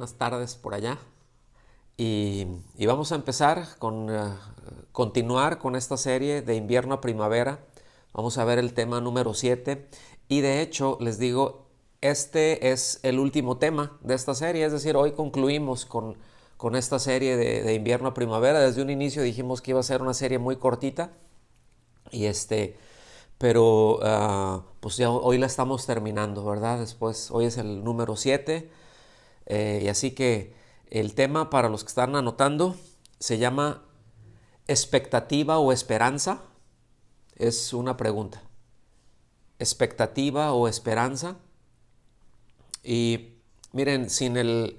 buenas tardes por allá. Y vamos a empezar continuar con esta serie de invierno a primavera. Vamos a ver el tema número 7. Y de hecho, les digo, este es el último tema de esta serie. Es decir, hoy concluimos con esta serie de invierno a primavera. Desde un inicio dijimos que iba a ser una serie muy cortita. Pero pues ya hoy la estamos terminando, ¿verdad? Después, hoy es el número 7. Y así que el tema, para los que están anotando, se llama expectativa o esperanza. Es una pregunta. Expectativa o esperanza. Y miren, sin el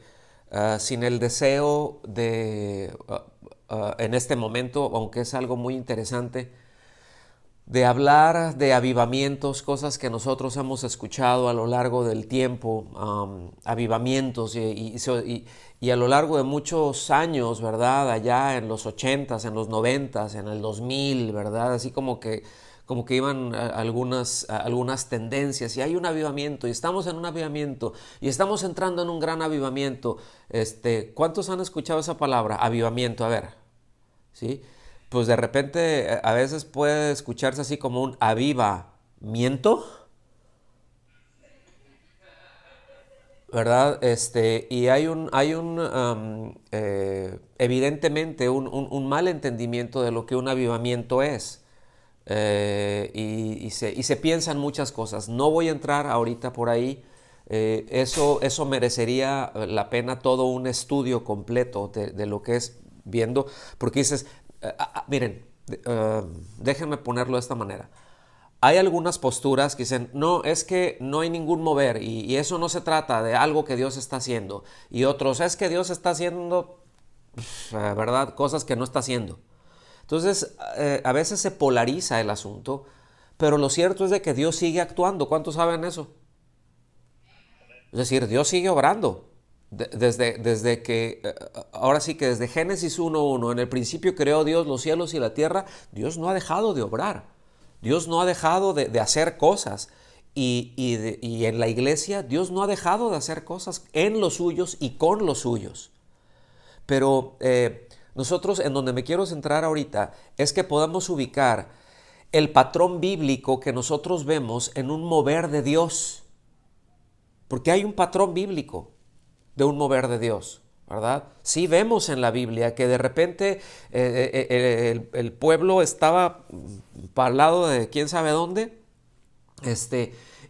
deseo de, en este momento, aunque es algo muy interesante, de hablar de avivamientos, cosas que nosotros hemos escuchado a lo largo del tiempo, avivamientos y a lo largo de muchos años, ¿verdad? Allá en los 80s, en los 90s, en el 2000, ¿verdad? Así como que iban algunas tendencias y hay un avivamiento y estamos en un avivamiento y estamos entrando en un gran avivamiento. ¿Cuántos han escuchado esa palabra? Avivamiento, a ver, ¿sí? Pues de repente a veces puede escucharse así como un avivamiento, ¿verdad? Y evidentemente un mal entendimiento de lo que un avivamiento es. Y se piensan muchas cosas. No voy a entrar ahorita por ahí. Eso merecería la pena todo un estudio completo de lo que es viendo, porque dices, miren, déjenme ponerlo de esta manera. Hay algunas posturas que dicen, no, es que no hay ningún mover y eso no se trata de algo que Dios está haciendo. Y otros, es que Dios está haciendo, ¿verdad?, cosas que no está haciendo. Entonces, a veces se polariza el asunto, pero lo cierto es de que Dios sigue actuando. ¿Cuántos saben eso? Es decir, Dios sigue obrando. Desde que, ahora sí que desde Génesis 1:1, en el principio creó Dios los cielos y la tierra, Dios no ha dejado de obrar. Dios no ha dejado de hacer cosas. Y en la iglesia, Dios no ha dejado de hacer cosas en los suyos y con los suyos. Pero nosotros, en donde me quiero centrar ahorita, es que podamos ubicar el patrón bíblico que nosotros vemos en un mover de Dios. Porque hay un patrón bíblico de un mover de Dios, ¿verdad? Sí vemos en la Biblia que de repente el pueblo estaba para el lado de quién sabe dónde,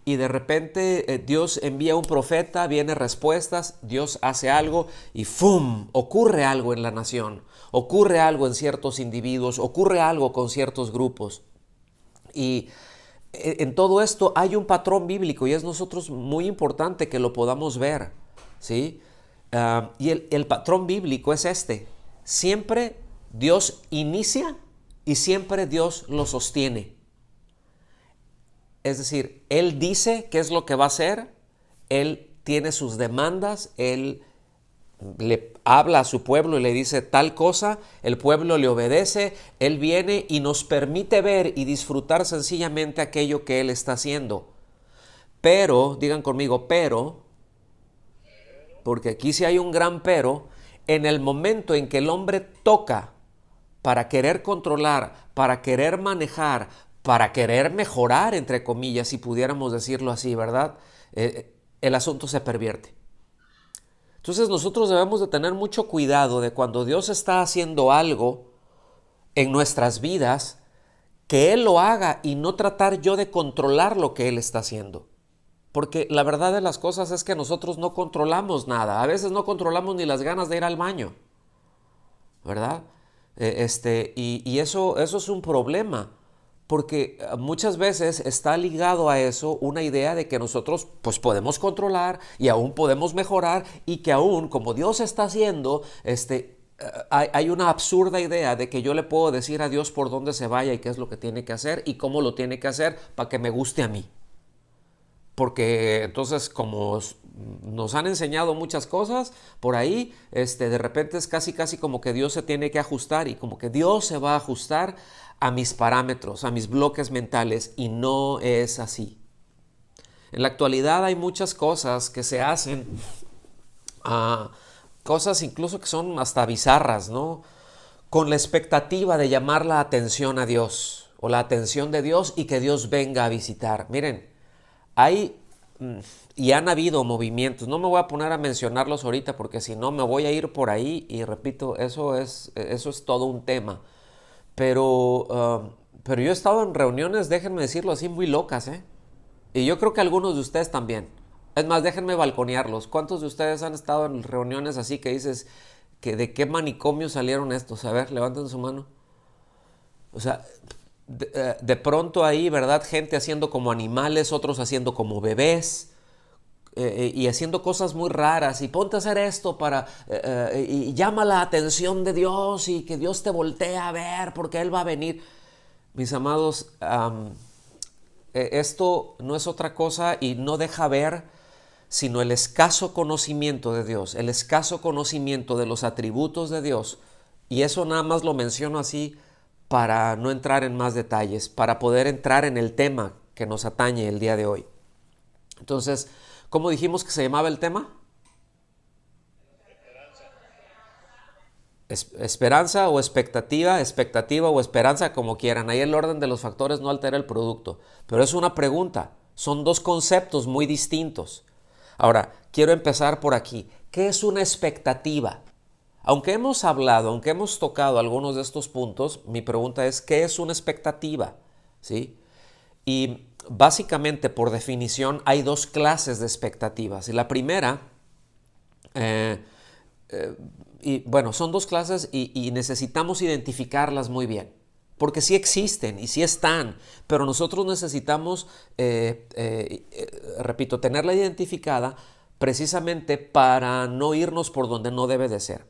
y de repente Dios envía un profeta, viene respuestas, Dios hace algo y ¡fum!, ocurre algo en la nación, ocurre algo en ciertos individuos, ocurre algo con ciertos grupos. Y en todo esto hay un patrón bíblico y es nosotros muy importante que lo podamos ver, ¿sí? Y el patrón bíblico es este. Siempre Dios inicia y siempre Dios lo sostiene. Es decir, Él dice qué es lo que va a hacer, Él tiene sus demandas, Él le habla a su pueblo y le dice tal cosa, el pueblo le obedece, Él viene y nos permite ver y disfrutar sencillamente aquello que Él está haciendo. Pero, digan conmigo, pero, porque aquí sí hay un gran pero, en el momento en que el hombre toca para querer controlar, para querer manejar, para querer mejorar, entre comillas, si pudiéramos decirlo así, ¿verdad? El asunto se pervierte. Entonces nosotros debemos de tener mucho cuidado de cuando Dios está haciendo algo en nuestras vidas, que Él lo haga y no tratar yo de controlar lo que Él está haciendo. Porque la verdad de las cosas es que nosotros no controlamos nada. A veces no controlamos ni las ganas de ir al baño, ¿verdad? Y eso es un problema, porque muchas veces está ligado a eso una idea de que nosotros pues podemos controlar y aún podemos mejorar y que aún como Dios está haciendo, hay una absurda idea de que yo le puedo decir a Dios por dónde se vaya y qué es lo que tiene que hacer y cómo lo tiene que hacer para que me guste a mí. Porque entonces, como nos han enseñado muchas cosas por ahí, de repente es casi como que Dios se tiene que ajustar y como que Dios se va a ajustar a mis parámetros, a mis bloques mentales, y no es así. En la actualidad hay muchas cosas que se hacen cosas incluso que son hasta bizarras, ¿no? Con la expectativa de llamar la atención a Dios o la atención de Dios y que Dios venga a visitar. Miren, hay y han habido movimientos, no me voy a poner a mencionarlos ahorita porque si no me voy a ir por ahí y repito, eso es todo un tema. Pero yo he estado en reuniones, déjenme decirlo así, muy locas, ¿eh? Y yo creo que algunos de ustedes también. Es más, déjenme balconearlos. ¿Cuántos de ustedes han estado en reuniones así que dices que de qué manicomio salieron estos? A ver, levanten su mano. O sea, de pronto ahí, ¿verdad? Gente haciendo como animales, otros haciendo como bebés y haciendo cosas muy raras. Y ponte a hacer esto y llama la atención de Dios y que Dios te voltee a ver porque Él va a venir. Mis amados, esto no es otra cosa y no deja ver sino el escaso conocimiento de Dios, el escaso conocimiento de los atributos de Dios. Y eso nada más lo menciono así para no entrar en más detalles, para poder entrar en el tema que nos atañe el día de hoy. Entonces, ¿cómo dijimos que se llamaba el tema? Esperanza o expectativa, expectativa o esperanza, como quieran. Ahí el orden de los factores no altera el producto. Pero es una pregunta. Son dos conceptos muy distintos. Ahora, quiero empezar por aquí. ¿Qué es una expectativa? Aunque hemos hablado, aunque hemos tocado algunos de estos puntos, mi pregunta es, ¿qué es una expectativa? ¿Sí? Y básicamente, por definición, hay dos clases de expectativas. Y la primera, y bueno, son dos clases y necesitamos identificarlas muy bien. Porque sí existen y sí están, pero nosotros necesitamos, repito, tenerla identificada precisamente para no irnos por donde no debe de ser.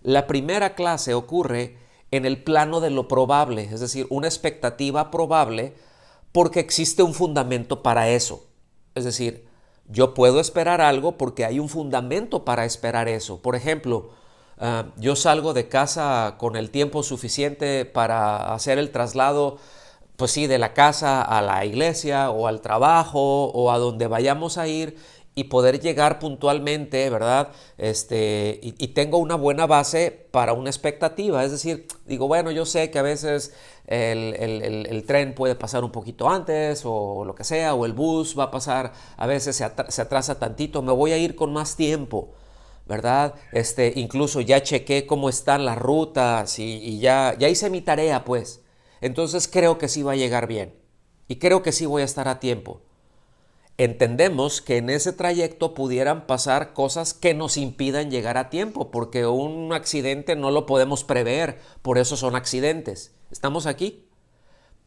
La primera clase ocurre en el plano de lo probable, es decir, una expectativa probable porque existe un fundamento para eso. Es decir, yo puedo esperar algo porque hay un fundamento para esperar eso. Por ejemplo, yo salgo de casa con el tiempo suficiente para hacer el traslado, pues sí, de la casa a la iglesia o al trabajo o a donde vayamos a ir y poder llegar puntualmente, ¿verdad? Y tengo una buena base para una expectativa. Es decir, digo, bueno, yo sé que a veces el tren puede pasar un poquito antes o lo que sea, o el bus va a pasar, a veces se atrasa tantito, me voy a ir con más tiempo, ¿verdad? Incluso ya chequé cómo están las rutas y ya hice mi tarea, pues. Entonces creo que sí va a llegar bien y creo que sí voy a estar a tiempo. Entendemos que en ese trayecto pudieran pasar cosas que nos impidan llegar a tiempo, porque un accidente no lo podemos prever, por eso son accidentes. ¿Estamos aquí?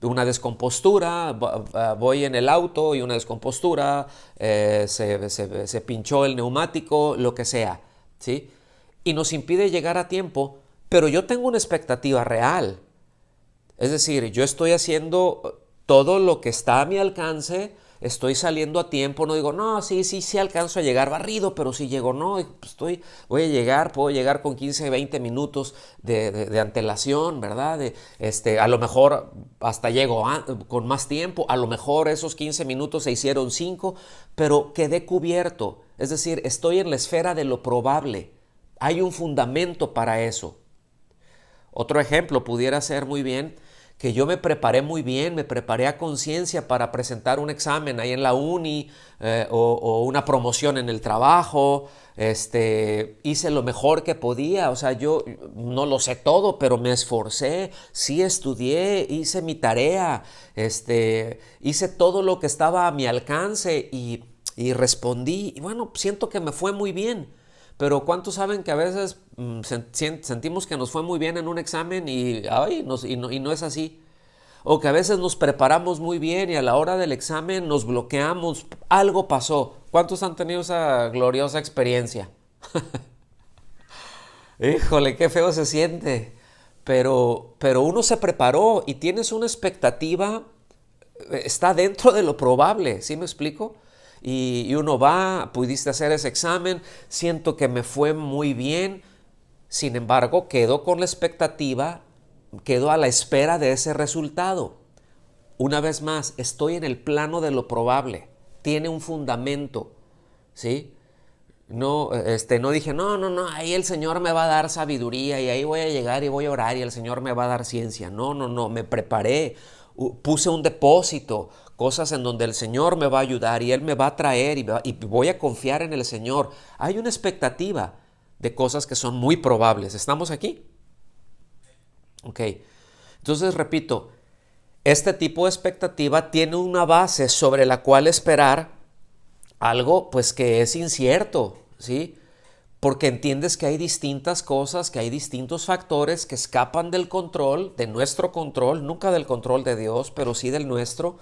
Una descompostura, voy en el auto y una descompostura, se pinchó el neumático, lo que sea, ¿sí? Y nos impide llegar a tiempo, pero yo tengo una expectativa real. Es decir, yo estoy haciendo todo lo que está a mi alcance, estoy saliendo a tiempo, no digo, no, sí alcanzo a llegar barrido, pero si llego, no, voy a llegar, puedo llegar con 15, 20 minutos de antelación, ¿verdad? A lo mejor hasta llego con más tiempo, a lo mejor esos 15 minutos se hicieron 5, pero quedé cubierto, es decir, estoy en la esfera de lo probable, hay un fundamento para eso. Otro ejemplo pudiera ser muy bien que yo me preparé muy bien, me preparé a conciencia para presentar un examen ahí en la uni o una promoción en el trabajo, hice lo mejor que podía, o sea, yo no lo sé todo, pero me esforcé, sí estudié, hice mi tarea, hice todo lo que estaba a mi alcance y respondí, y bueno, siento que me fue muy bien. Pero ¿cuántos saben que a veces sentimos que nos fue muy bien en un examen y no es así? O que a veces nos preparamos muy bien y a la hora del examen nos bloqueamos, algo pasó. ¿Cuántos han tenido esa gloriosa experiencia? Híjole, qué feo se siente. Pero uno se preparó y tienes una expectativa, está dentro de lo probable, ¿sí me explico? Y uno va, pudiste hacer ese examen, siento que me fue muy bien, sin embargo, quedo con la expectativa, quedo a la espera de ese resultado. Una vez más, estoy en el plano de lo probable, tiene un fundamento, ¿sí? No, no dije, no, ahí el Señor me va a dar sabiduría y ahí voy a llegar y voy a orar y el Señor me va a dar ciencia. No, me preparé, puse un depósito, cosas en donde el Señor me va a ayudar y Él me va a traer y voy a confiar en el Señor. Hay una expectativa de cosas que son muy probables. ¿Estamos aquí? Ok. Entonces, repito, este tipo de expectativa tiene una base sobre la cual esperar algo pues que es incierto, ¿sí? Porque entiendes que hay distintas cosas, que hay distintos factores que escapan del control, de nuestro control, nunca del control de Dios, pero sí del nuestro,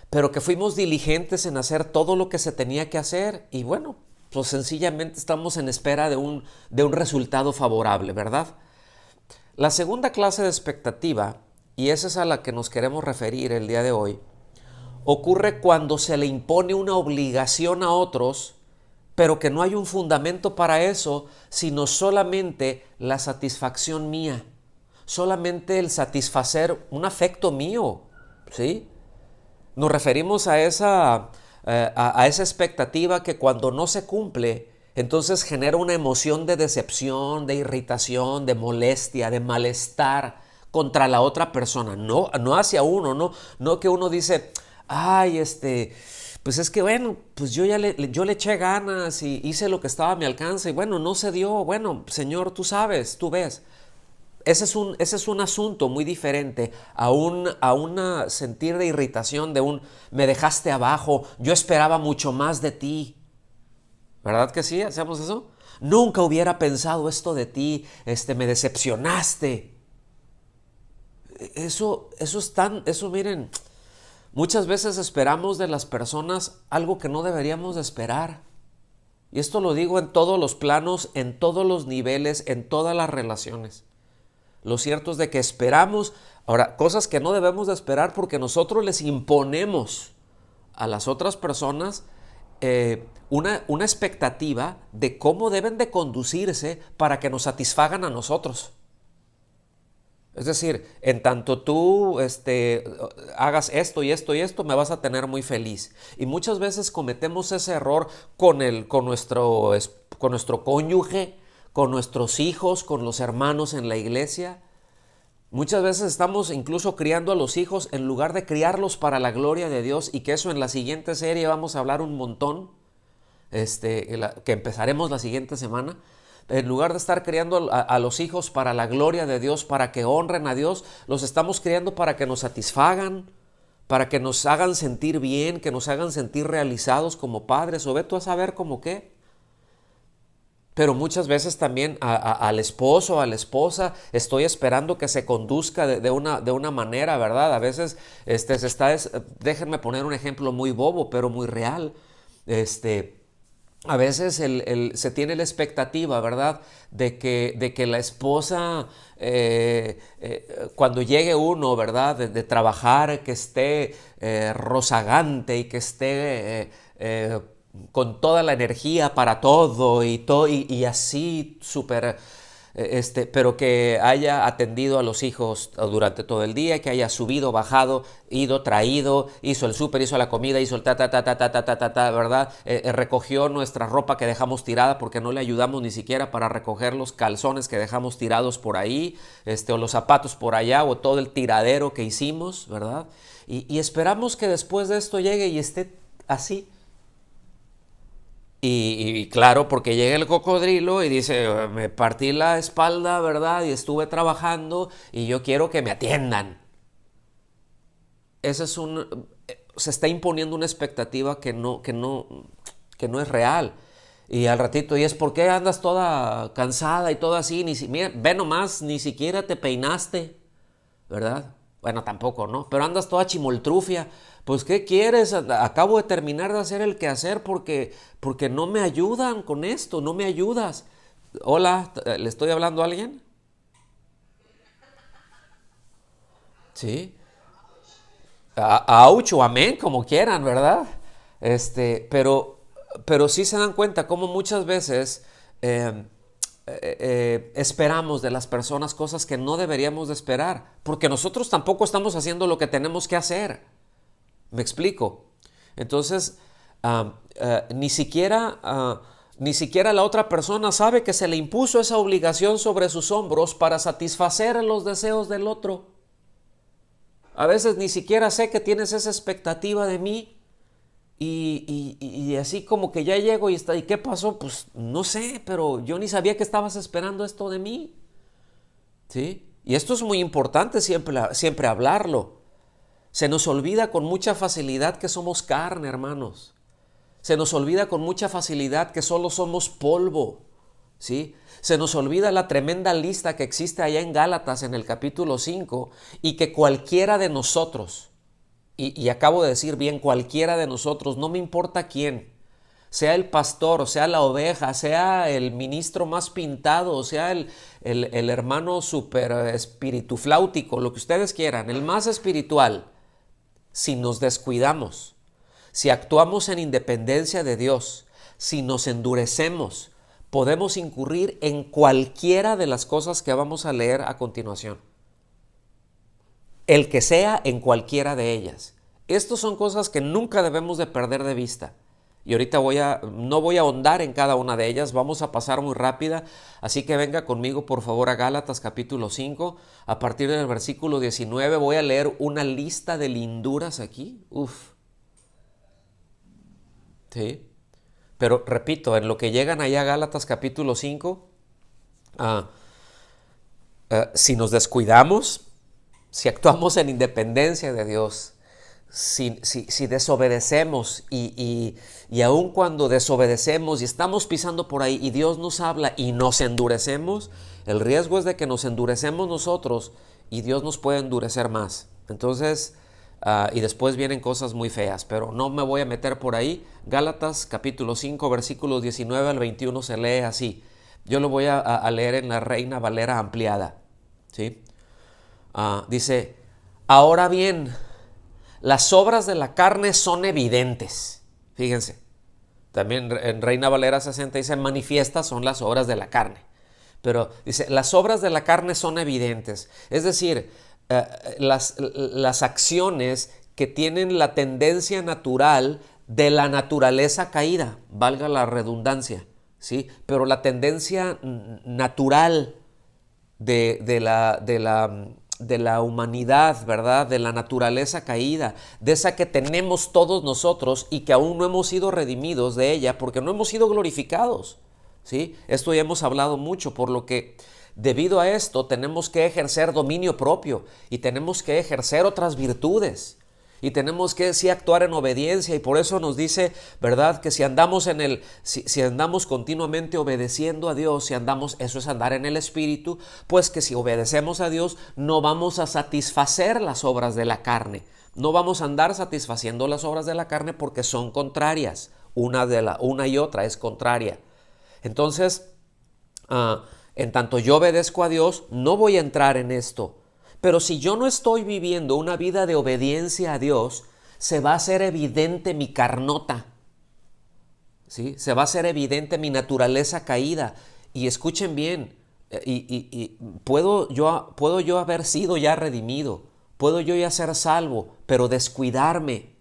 pero que fuimos diligentes en hacer todo lo que se tenía que hacer y bueno, pues sencillamente estamos en espera de un resultado favorable, ¿verdad? La segunda clase de expectativa, y esa es a la que nos queremos referir el día de hoy, ocurre cuando se le impone una obligación a otros, pero que no hay un fundamento para eso, sino solamente la satisfacción mía, solamente el satisfacer un afecto mío, ¿sí? Nos referimos a a esa expectativa que cuando no se cumple, entonces genera una emoción de decepción, de irritación, de molestia, de malestar contra la otra persona, no hacia uno, no que uno dice, ay, pues es que bueno, pues yo le eché ganas y hice lo que estaba a mi alcance y bueno, no se dio, bueno, Señor, tú sabes, tú ves. Ese es un asunto muy diferente a una sentir de irritación, de un me dejaste abajo, yo esperaba mucho más de ti. ¿Verdad que sí? ¿Hacemos eso? Nunca hubiera pensado esto de ti, me decepcionaste. Eso miren, muchas veces esperamos de las personas algo que no deberíamos de esperar. Y esto lo digo en todos los planos, en todos los niveles, en todas las relaciones. Lo cierto es de que esperamos, ahora, cosas que no debemos de esperar porque nosotros les imponemos a las otras personas una expectativa de cómo deben de conducirse para que nos satisfagan a nosotros. Es decir, en tanto tú hagas esto y esto y esto, me vas a tener muy feliz. Y muchas veces cometemos ese error con nuestro cónyuge, con nuestros hijos, con los hermanos en la iglesia. Muchas veces estamos incluso criando a los hijos en lugar de criarlos para la gloria de Dios y que eso en la siguiente serie vamos a hablar un montón, que empezaremos la siguiente semana. En lugar de estar criando a los hijos para la gloria de Dios, para que honren a Dios, los estamos criando para que nos satisfagan, para que nos hagan sentir bien, que nos hagan sentir realizados como padres, o ve tú a saber cómo qué. Pero muchas veces también al esposo, a la esposa, estoy esperando que se conduzca de una manera, ¿verdad? A veces déjenme poner un ejemplo muy bobo, pero muy real. A veces se tiene la expectativa, ¿verdad? De que la esposa, cuando llegue uno, ¿verdad? De trabajar, que esté rozagante y que esté con toda la energía para todo y así súper, pero que haya atendido a los hijos durante todo el día, que haya subido, bajado, ido, traído, hizo el súper, hizo la comida, hizo el ¿verdad? Recogió nuestra ropa que dejamos tirada porque no le ayudamos ni siquiera para recoger los calzones que dejamos tirados por ahí, o los zapatos por allá, o todo el tiradero que hicimos, ¿verdad? Y esperamos que después de esto llegue y esté así. Y claro, porque llega el cocodrilo y dice, me partí la espalda, ¿verdad? Y estuve trabajando y yo quiero que me atiendan. Se está imponiendo una expectativa que no es real. Y al ratito, ¿y es por qué andas toda cansada y toda así? Mira, ve nomás, ni siquiera te peinaste, ¿verdad? Bueno, tampoco, ¿no? Pero andas toda chimoltrufia. Pues, ¿qué quieres? Acabo de terminar de hacer el quehacer porque no me ayudan con esto, no me ayudas. Hola, ¿le estoy hablando a alguien? Sí. Auch o amén, como quieran, ¿verdad? Pero sí se dan cuenta cómo muchas veces esperamos de las personas cosas que no deberíamos de esperar, porque nosotros tampoco estamos haciendo lo que tenemos que hacer. ¿Me explico? Entonces, ni siquiera Ni siquiera la otra persona sabe que se le impuso esa obligación sobre sus hombros para satisfacer los deseos del otro. A veces ni siquiera sé que tienes esa expectativa de mí y así como que ya llego ¿y qué pasó? Pues no sé, pero yo ni sabía que estabas esperando esto de mí. ¿Sí? Y esto es muy importante siempre hablarlo. Se nos olvida con mucha facilidad que somos carne, hermanos. Se nos olvida con mucha facilidad que solo somos polvo, ¿sí? Se nos olvida la tremenda lista que existe allá en Gálatas en el capítulo 5 y que cualquiera de nosotros, y acabo de decir bien, cualquiera de nosotros, no me importa quién, sea el pastor, sea la oveja, sea el ministro más pintado, sea el hermano súper espiritufláutico, lo que ustedes quieran, el más espiritual, si nos descuidamos, si actuamos en independencia de Dios, si nos endurecemos, podemos incurrir en cualquiera de las cosas que vamos a leer a continuación. El que sea en cualquiera de ellas. Estas son cosas que nunca debemos de perder de vista. Y ahorita no voy a ahondar en cada una de ellas, vamos a pasar muy rápida, así que venga conmigo por favor a Gálatas capítulo 5, a partir del versículo 19 voy a leer una lista de linduras aquí, sí. Pero repito, en lo que llegan allá a Gálatas capítulo 5, si nos descuidamos, si actuamos en independencia de Dios, si desobedecemos y aun cuando desobedecemos y estamos pisando por ahí y Dios nos habla y nos endurecemos, el riesgo es de que nos endurecemos nosotros y Dios nos puede endurecer más. Entonces, y después vienen cosas muy feas, pero no me voy a meter por ahí. Gálatas capítulo 5 versículos 19 al 21 se lee así. Yo lo voy a leer en la Reina Valera ampliada, ¿sí? Dice, ahora bien, las obras de la carne son evidentes. Fíjense, también en Reina Valera 60 dice, manifiestas son las obras de la carne. Pero dice, las obras de la carne son evidentes. Es decir, las acciones que tienen la tendencia natural de la naturaleza caída, valga la redundancia, ¿sí? Pero la tendencia natural de la humanidad, ¿verdad? De la naturaleza caída, de esa que tenemos todos nosotros y que aún no hemos sido redimidos de ella porque no hemos sido glorificados, ¿sí? Esto ya hemos hablado mucho, por lo que debido a esto tenemos que ejercer dominio propio y tenemos que ejercer otras virtudes. Y tenemos que sí actuar en obediencia, y por eso nos dice, ¿verdad? Que si andamos si andamos continuamente obedeciendo a Dios, eso es andar en el Espíritu, pues que si obedecemos a Dios no vamos a satisfacer las obras de la carne. No vamos a andar satisfaciendo las obras de la carne porque son contrarias. Una y otra es contraria. Entonces, en tanto yo obedezco a Dios, no voy a entrar en esto. Pero si yo no estoy viviendo una vida de obediencia a Dios, se va a hacer evidente mi carnota, ¿sí? Se va a hacer evidente mi naturaleza caída. Y escuchen bien, puedo yo haber sido ya redimido, puedo yo ya ser salvo, pero descuidarme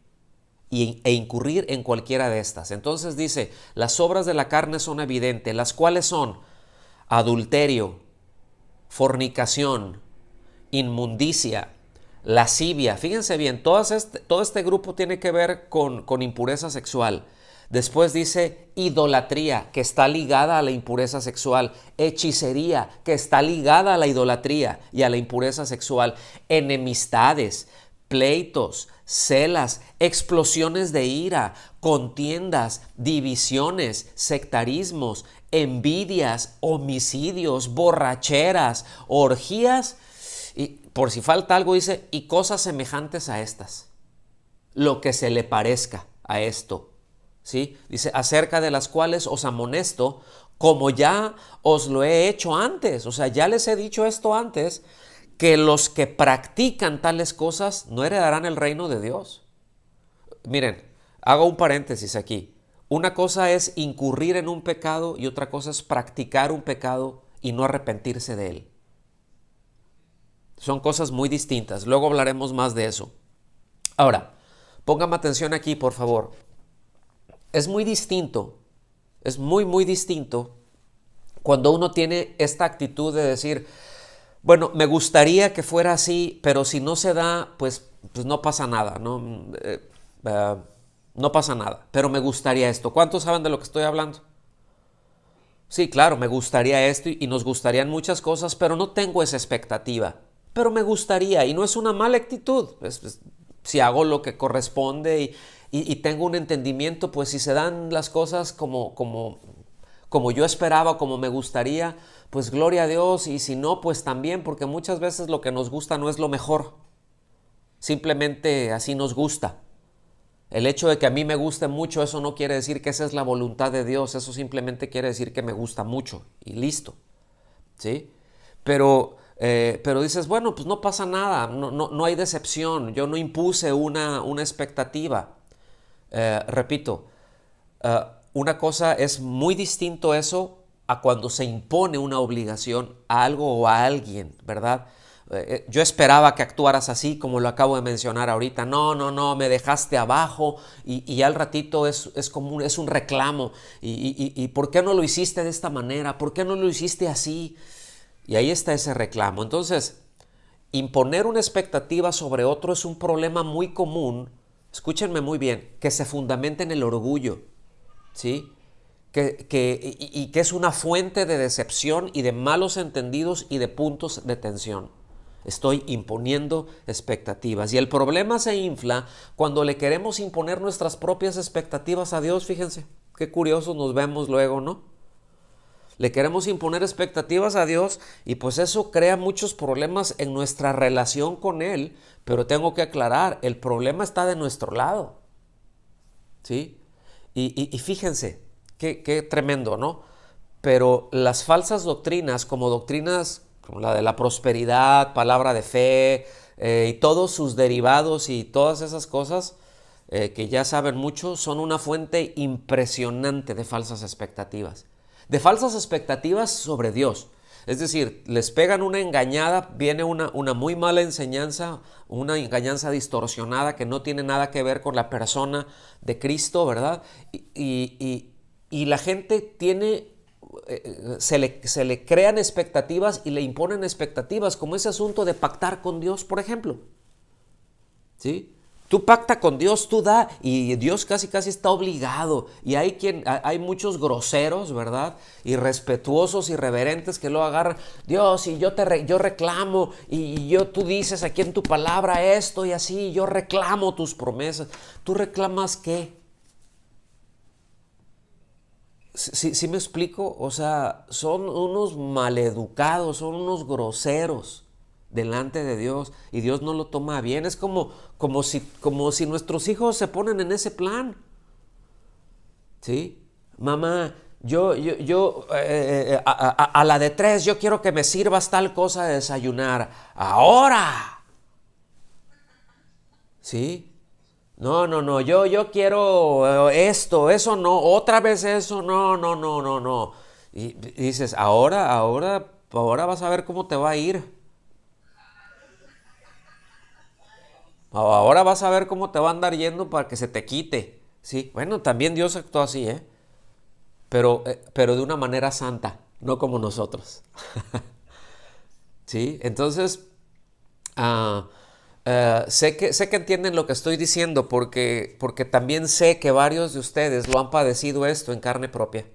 e incurrir en cualquiera de estas. Entonces dice, las obras de la carne son evidentes, las cuales son adulterio, fornicación, inmundicia, lascivia. Fíjense bien, todo este grupo tiene que ver con impureza sexual. Después dice idolatría, que está ligada a la impureza sexual. Hechicería, que está ligada a la idolatría y a la impureza sexual. Enemistades, pleitos, celas, explosiones de ira, contiendas, divisiones, sectarismos, envidias, homicidios, borracheras, orgías. Y por si falta algo dice, y cosas semejantes a estas, lo que se le parezca a esto, ¿sí? Dice, acerca de las cuales os amonesto, como ya os lo he hecho antes. O sea, ya les he dicho esto antes, que los que practican tales cosas no heredarán el reino de Dios. Miren, hago un paréntesis aquí. Una cosa es incurrir en un pecado y otra cosa es practicar un pecado y no arrepentirse de él. Son cosas muy distintas. Luego hablaremos más de eso. Ahora, póngame atención aquí, por favor. Es muy distinto Es muy, muy distinto cuando uno tiene esta actitud de decir, bueno, me gustaría que fuera así, pero si no se da, pues no pasa nada, ¿no? Eh, no pasa nada, pero me gustaría esto. ¿Cuántos saben de lo que estoy hablando? Sí, claro, me gustaría esto y nos gustarían muchas cosas, pero no tengo esa expectativa. Pero me gustaría, y no es una mala actitud. Si hago lo que corresponde y tengo un entendimiento, pues si se dan las cosas como yo esperaba, como me gustaría, pues gloria a Dios, y si no, pues también, porque muchas veces lo que nos gusta no es lo mejor, simplemente así nos gusta. El hecho de que a mí me guste mucho, eso no quiere decir que esa es la voluntad de Dios, eso simplemente quiere decir que me gusta mucho y listo, ¿sí? Pero dices, bueno, pues no pasa nada, no hay decepción, yo no impuse una expectativa. Repito, una cosa es muy distinto eso a cuando se impone una obligación a algo o a alguien, ¿verdad? Yo esperaba que actuaras así como lo acabo de mencionar ahorita. No, me dejaste abajo y al ratito es un reclamo. ¿Y por qué no lo hiciste de esta manera? ¿Por qué no lo hiciste así? Y ahí está ese reclamo. Entonces, imponer una expectativa sobre otro es un problema muy común, escúchenme muy bien, que se fundamenta en el orgullo, ¿sí? Y que es una fuente de decepción y de malos entendidos y de puntos de tensión. Estoy imponiendo expectativas. Y el problema se infla cuando le queremos imponer nuestras propias expectativas a Dios. Fíjense, qué curiosos nos vemos luego, ¿no? Le queremos imponer expectativas a Dios y pues eso crea muchos problemas en nuestra relación con Él. Pero tengo que aclarar, el problema está de nuestro lado, ¿sí? Y fíjense, qué tremendo, ¿no? Pero las falsas doctrinas, como doctrinas como la de la prosperidad, palabra de fe, y todos sus derivados y todas esas cosas que ya saben mucho, son una fuente impresionante de falsas expectativas. De falsas expectativas sobre Dios. Es decir, les pegan una engañada, viene una muy mala enseñanza, una engañanza distorsionada que no tiene nada que ver con la persona de Cristo, ¿verdad? Y la gente tiene, se le crean expectativas y le imponen expectativas, como ese asunto de pactar con Dios, por ejemplo. ¿Sí? Tú pacta con Dios, tú da, y Dios casi está obligado. Y hay muchos groseros, ¿verdad? Irrespetuosos, irreverentes que lo agarran. Dios, y yo reclamo, tú dices aquí en tu palabra esto y así, yo reclamo tus promesas. ¿Tú reclamas qué? ¿Sí me explico? O sea, son unos maleducados, son unos groseros delante de Dios y Dios no lo toma bien. Es como si nuestros hijos se ponen en ese plan. ¿Sí? Mamá, a la de 3 yo quiero que me sirvas tal cosa de desayunar. ¡Ahora! ¿Sí? No, yo quiero esto, eso no, otra vez eso, no. Y dices, ahora vas a ver cómo te va a ir. Ahora vas a ver cómo te va a andar yendo para que se te quite. Sí, bueno, también Dios actuó así, ¿eh? Pero de una manera santa, no como nosotros. ¿Sí? Entonces, sé que entienden lo que estoy diciendo porque también sé que varios de ustedes lo han padecido esto en carne propia.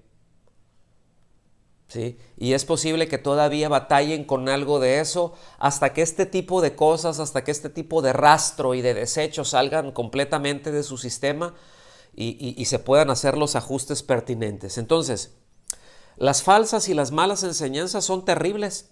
¿Sí? Y es posible que todavía batallen con algo de eso hasta que este tipo de cosas, hasta que este tipo de rastro y de desechos salgan completamente de su sistema y se puedan hacer los ajustes pertinentes. Entonces, las falsas y las malas enseñanzas son terribles.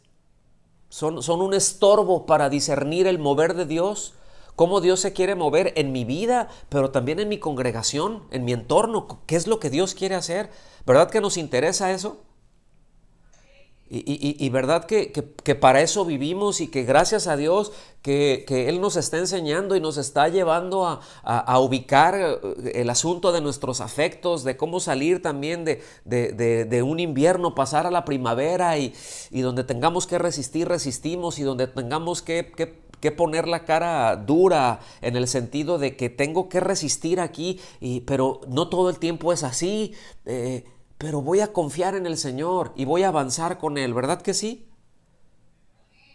Son un estorbo para discernir el mover de Dios, cómo Dios se quiere mover en mi vida, pero también en mi congregación, en mi entorno. ¿Qué es lo que Dios quiere hacer? ¿Verdad que nos interesa eso? Y verdad que para eso vivimos y que gracias a Dios que Él nos está enseñando y nos está llevando a ubicar el asunto de nuestros afectos, de cómo salir también de un invierno, pasar a la primavera y donde tengamos que resistir, resistimos y donde tengamos que poner la cara dura en el sentido de que tengo que resistir aquí, pero no todo el tiempo es así. pero voy a confiar en el Señor y voy a avanzar con Él, ¿verdad que sí?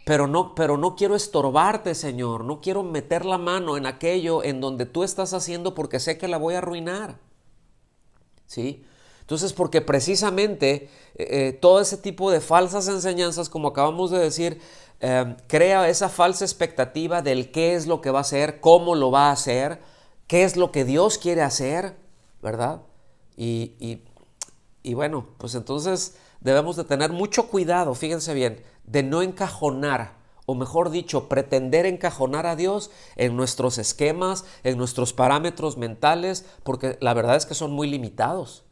Pero no quiero estorbarte, Señor, no quiero meter la mano en aquello en donde tú estás haciendo porque sé que la voy a arruinar, ¿sí? Entonces, porque precisamente todo ese tipo de falsas enseñanzas, como acabamos de decir, crea esa falsa expectativa del qué es lo que va a hacer, cómo lo va a hacer, qué es lo que Dios quiere hacer, ¿verdad? Y bueno, pues entonces debemos de tener mucho cuidado, fíjense bien, de no encajonar, o mejor dicho, pretender encajonar a Dios en nuestros esquemas, en nuestros parámetros mentales, porque la verdad es que son muy limitados.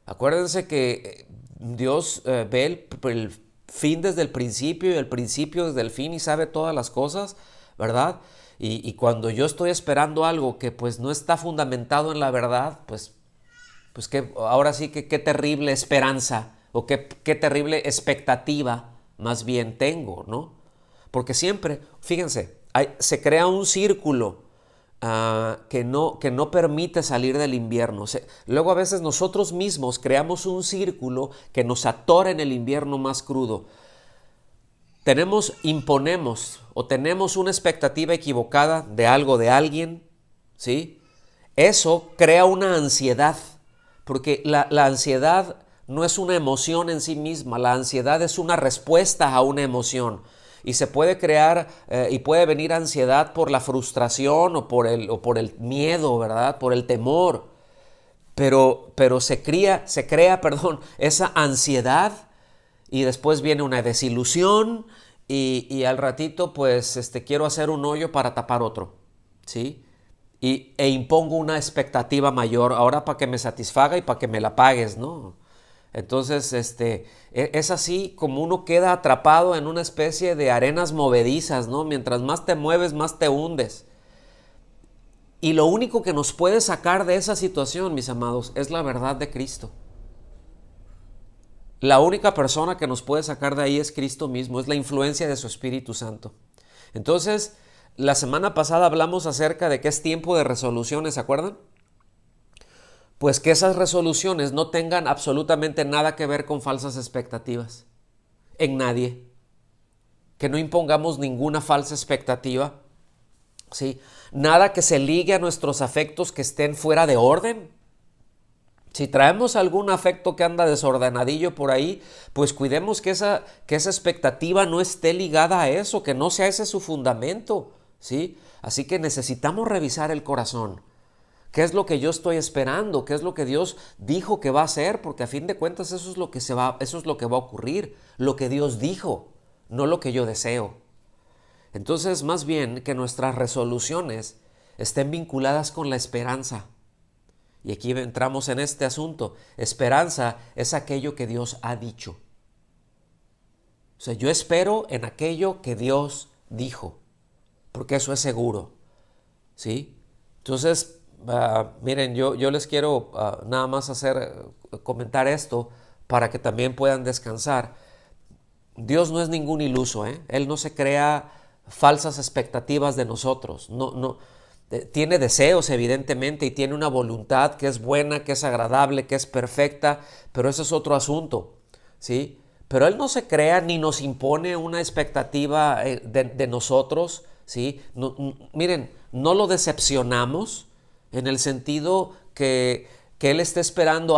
Acuérdense que Dios ve el fin desde el principio y el principio desde el fin y sabe todas las cosas, ¿verdad? Y cuando yo estoy esperando algo que pues no está fundamentado en la verdad, pues que ahora sí que qué terrible esperanza o qué terrible expectativa más bien tengo, ¿no? Porque siempre, fíjense, se crea un círculo que no permite salir del invierno. Luego a veces nosotros mismos creamos un círculo que nos atora en el invierno más crudo. Imponemos o tenemos una expectativa equivocada de algo, de alguien, ¿sí? Eso crea una ansiedad, porque la ansiedad no es una emoción en sí misma, la ansiedad es una respuesta a una emoción. Y se puede crear y puede venir ansiedad por la frustración o por el miedo, ¿verdad? Por el temor. Pero se crea, esa ansiedad y después viene una desilusión y al ratito pues quiero hacer un hoyo para tapar otro, ¿sí? E impongo una expectativa mayor ahora para que me satisfaga y para que me la pagues, ¿no? Entonces, es así como uno queda atrapado en una especie de arenas movedizas, ¿no? Mientras más te mueves, más te hundes. Y lo único que nos puede sacar de esa situación, mis amados, es la verdad de Cristo. La única persona que nos puede sacar de ahí es Cristo mismo, es la influencia de su Espíritu Santo. Entonces, la semana pasada hablamos acerca de que es tiempo de resoluciones, ¿se acuerdan? Pues que esas resoluciones no tengan absolutamente nada que ver con falsas expectativas en nadie. Que no impongamos ninguna falsa expectativa, ¿sí? Nada que se ligue a nuestros afectos que estén fuera de orden. Si traemos algún afecto que anda desordenadillo por ahí, pues cuidemos que esa expectativa no esté ligada a eso, que no sea ese su fundamento, ¿sí? Así que necesitamos revisar el corazón. ¿Qué es lo que yo estoy esperando? ¿Qué es lo que Dios dijo que va a hacer? Porque a fin de cuentas eso es lo que va a ocurrir, lo que Dios dijo, no lo que yo deseo. Entonces, más bien que nuestras resoluciones estén vinculadas con la esperanza. Y aquí entramos en este asunto. Esperanza es aquello que Dios ha dicho. O sea, yo espero en aquello que Dios dijo, porque eso es seguro, ¿sí? Entonces, miren, yo les quiero nada más comentar esto para que también puedan descansar. Dios no es ningún iluso, ¿eh? Él no se crea falsas expectativas de nosotros. No, tiene deseos evidentemente y tiene una voluntad que es buena, que es agradable, que es perfecta, pero eso es otro asunto, ¿sí? Pero Él no se crea ni nos impone una expectativa de nosotros, ¿sí? Miren, no lo decepcionamos en el sentido que Él esté esperando,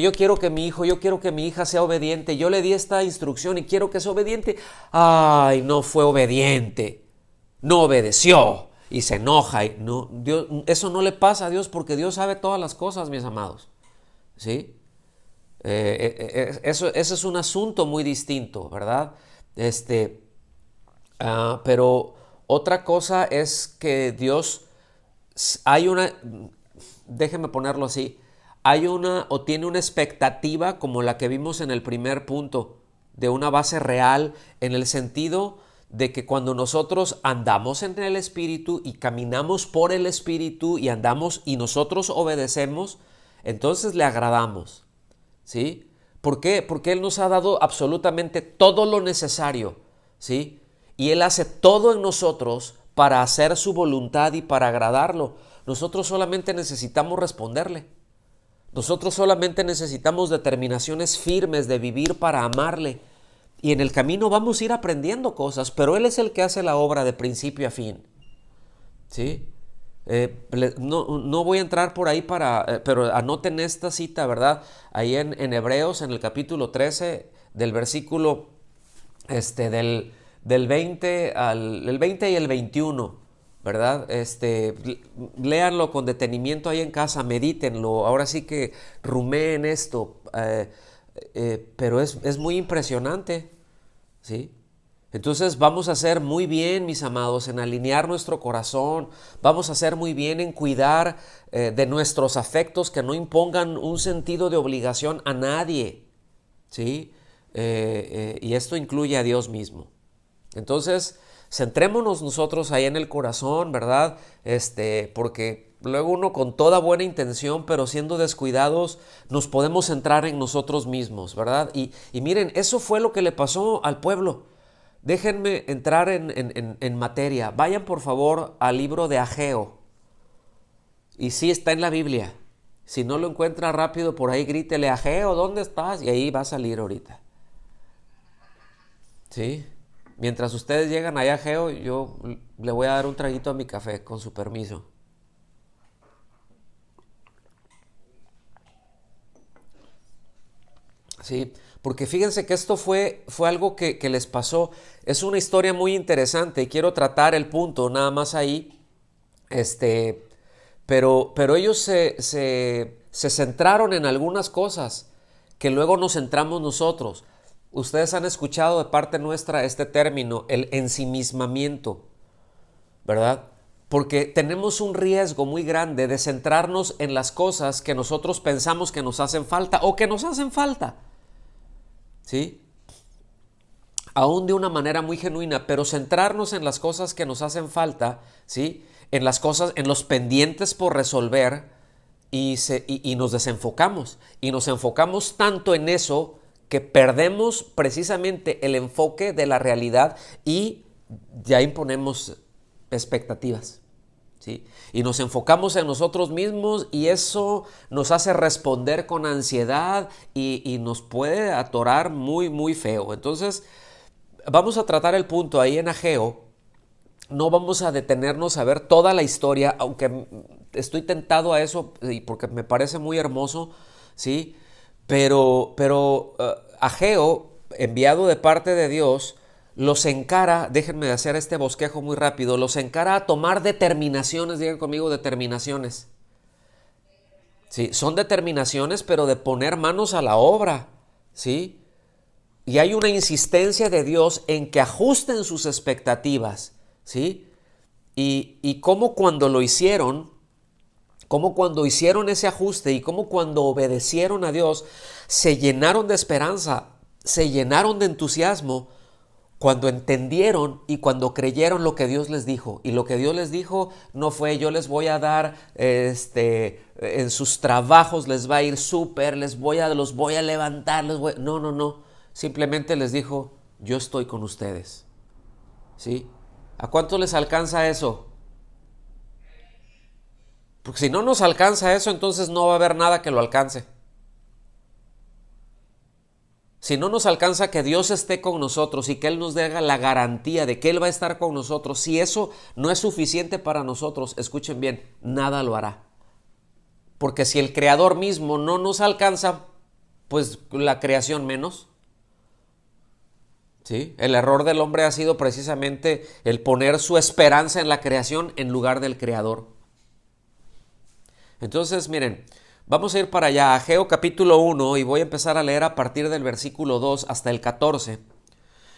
yo quiero que mi hijo, yo quiero que mi hija sea obediente, yo le di esta instrucción y quiero que sea obediente, no fue obediente, no obedeció y se enoja. No, Dios, eso no le pasa a Dios porque Dios sabe todas las cosas, mis amados, ¿sí? Eso es un asunto muy distinto, ¿verdad? Pero otra cosa es que Dios, déjenme ponerlo así, tiene una expectativa como la que vimos en el primer punto, de una base real en el sentido de que cuando nosotros andamos en el Espíritu y caminamos por el Espíritu y andamos y nosotros obedecemos, entonces le agradamos, ¿sí? ¿Por qué? Porque Él nos ha dado absolutamente todo lo necesario, ¿sí? Y Él hace todo en nosotros para hacer su voluntad y para agradarlo. Nosotros solamente necesitamos responderle. Nosotros solamente necesitamos determinaciones firmes de vivir para amarle. Y en el camino vamos a ir aprendiendo cosas, pero Él es el que hace la obra de principio a fin. ¿Sí? No voy a entrar por ahí pero anoten esta cita, ¿verdad? Ahí en Hebreos, en el capítulo 13, del versículo del 20 el 20 y el 21, ¿verdad? Léanlo con detenimiento ahí en casa, medítenlo, ahora sí que rumeen esto, pero es muy impresionante, ¿sí? Entonces vamos a hacer muy bien, mis amados, en alinear nuestro corazón, vamos a hacer muy bien en cuidar de nuestros afectos que no impongan un sentido de obligación a nadie, ¿sí? Y esto incluye a Dios mismo. Entonces, centrémonos nosotros ahí en el corazón, ¿verdad? Porque luego uno con toda buena intención, pero siendo descuidados, nos podemos centrar en nosotros mismos, ¿verdad? Y miren, eso fue lo que le pasó al pueblo. Déjenme entrar en materia. Vayan por favor al libro de Ageo. Y sí está en la Biblia. Si no lo encuentra rápido por ahí, grítele: Ageo, ¿dónde estás? Y ahí va a salir ahorita. ¿Sí? Mientras ustedes llegan allá a Ageo, yo le voy a dar un traguito a mi café, con su permiso. Sí, porque fíjense que esto fue algo que les pasó. Es una historia muy interesante y quiero tratar el punto nada más ahí. Pero ellos se centraron en algunas cosas que luego nos centramos nosotros. Ustedes han escuchado de parte nuestra este término, el ensimismamiento, ¿verdad? Porque tenemos un riesgo muy grande de centrarnos en las cosas que nosotros pensamos que nos hacen falta o que nos hacen falta, ¿sí? Aún de una manera muy genuina, pero centrarnos en las cosas que nos hacen falta, ¿sí? En las cosas, en los pendientes por resolver y nos desenfocamos. Y nos enfocamos tanto en eso que perdemos precisamente el enfoque de la realidad y ya imponemos expectativas, ¿sí? Y nos enfocamos en nosotros mismos y eso nos hace responder con ansiedad y nos puede atorar muy, muy feo. Entonces, vamos a tratar el punto ahí en Ageo. No vamos a detenernos a ver toda la historia, aunque estoy tentado a eso porque me parece muy hermoso, ¿sí? Pero Ageo, enviado de parte de Dios, los encara, déjenme hacer este bosquejo muy rápido, los encara a tomar determinaciones, digan conmigo, determinaciones. Sí, son determinaciones, pero de poner manos a la obra, ¿sí? Y hay una insistencia de Dios en que ajusten sus expectativas, ¿sí? Y cómo cuando lo hicieron, cómo cuando hicieron ese ajuste y cómo cuando obedecieron a Dios, se llenaron de esperanza, se llenaron de entusiasmo cuando entendieron y cuando creyeron lo que Dios les dijo. Y lo que Dios les dijo no fue: yo les voy a dar, en sus trabajos les va a ir súper, los voy a levantar, No. Simplemente les dijo: yo estoy con ustedes, ¿sí? ¿A cuánto les alcanza eso? Porque si no nos alcanza eso, entonces no va a haber nada que lo alcance. Si no nos alcanza que Dios esté con nosotros y que Él nos dé la garantía de que Él va a estar con nosotros, si eso no es suficiente para nosotros, escuchen bien, nada lo hará. Porque si el Creador mismo no nos alcanza, pues la creación menos. ¿Sí? El error del hombre ha sido precisamente el poner su esperanza en la creación en lugar del Creador. Entonces, miren, vamos a ir para allá, Ageo capítulo 1, y voy a empezar a leer a partir del versículo 2 hasta el 14.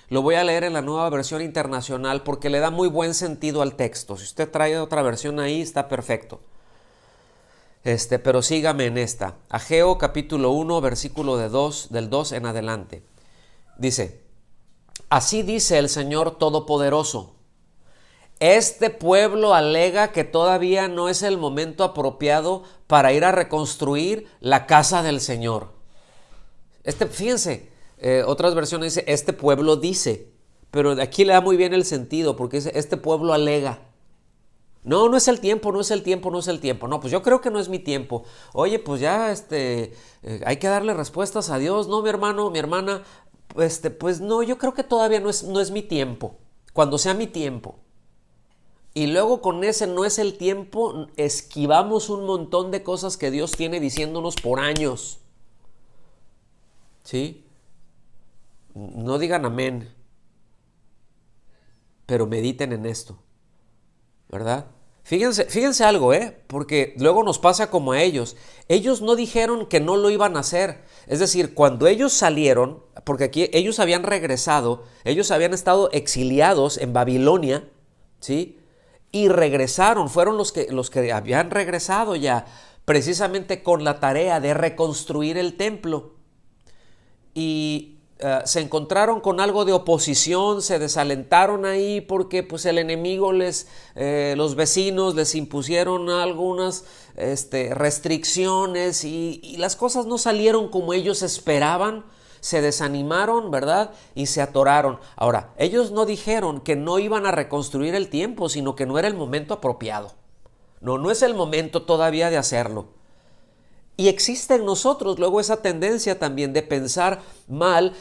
Lo voy a leer en la Nueva Versión Internacional porque le da muy buen sentido al texto. Si usted trae otra versión ahí, está perfecto. Pero sígame en esta. Ageo capítulo 1, versículo del 2 en adelante. Dice: así dice el Señor Todopoderoso: este pueblo alega que todavía no es el momento apropiado para ir a reconstruir la casa del Señor. Fíjense, otras versiones dice: este pueblo dice, pero de aquí le da muy bien el sentido porque dice: este pueblo alega. No, no es el tiempo, no es el tiempo, no es el tiempo. No, pues yo creo que no es mi tiempo. Oye, pues ya, hay que darle respuestas a Dios. No, mi hermano, mi hermana, pues no, yo creo que todavía no es mi tiempo. Cuando sea mi tiempo. Y luego con ese no es el tiempo, esquivamos un montón de cosas que Dios tiene diciéndonos por años. ¿Sí? No digan amén, pero mediten en esto, ¿verdad? Fíjense algo, porque luego nos pasa como a ellos. Ellos no dijeron que no lo iban a hacer. Es decir, cuando ellos salieron, porque aquí ellos habían regresado, ellos habían estado exiliados en Babilonia, ¿sí? Y regresaron, fueron los que habían regresado ya, precisamente con la tarea de reconstruir el templo. Y se encontraron con algo de oposición, se desalentaron ahí porque pues el enemigo los vecinos les impusieron algunas restricciones y las cosas no salieron como ellos esperaban, se desanimaron, ¿verdad? Y se atoraron. Ahora, ellos no dijeron que no iban a reconstruir el tiempo, sino que no era el momento apropiado. No es el momento todavía de hacerlo. Y existe en nosotros luego esa tendencia también de pensar mal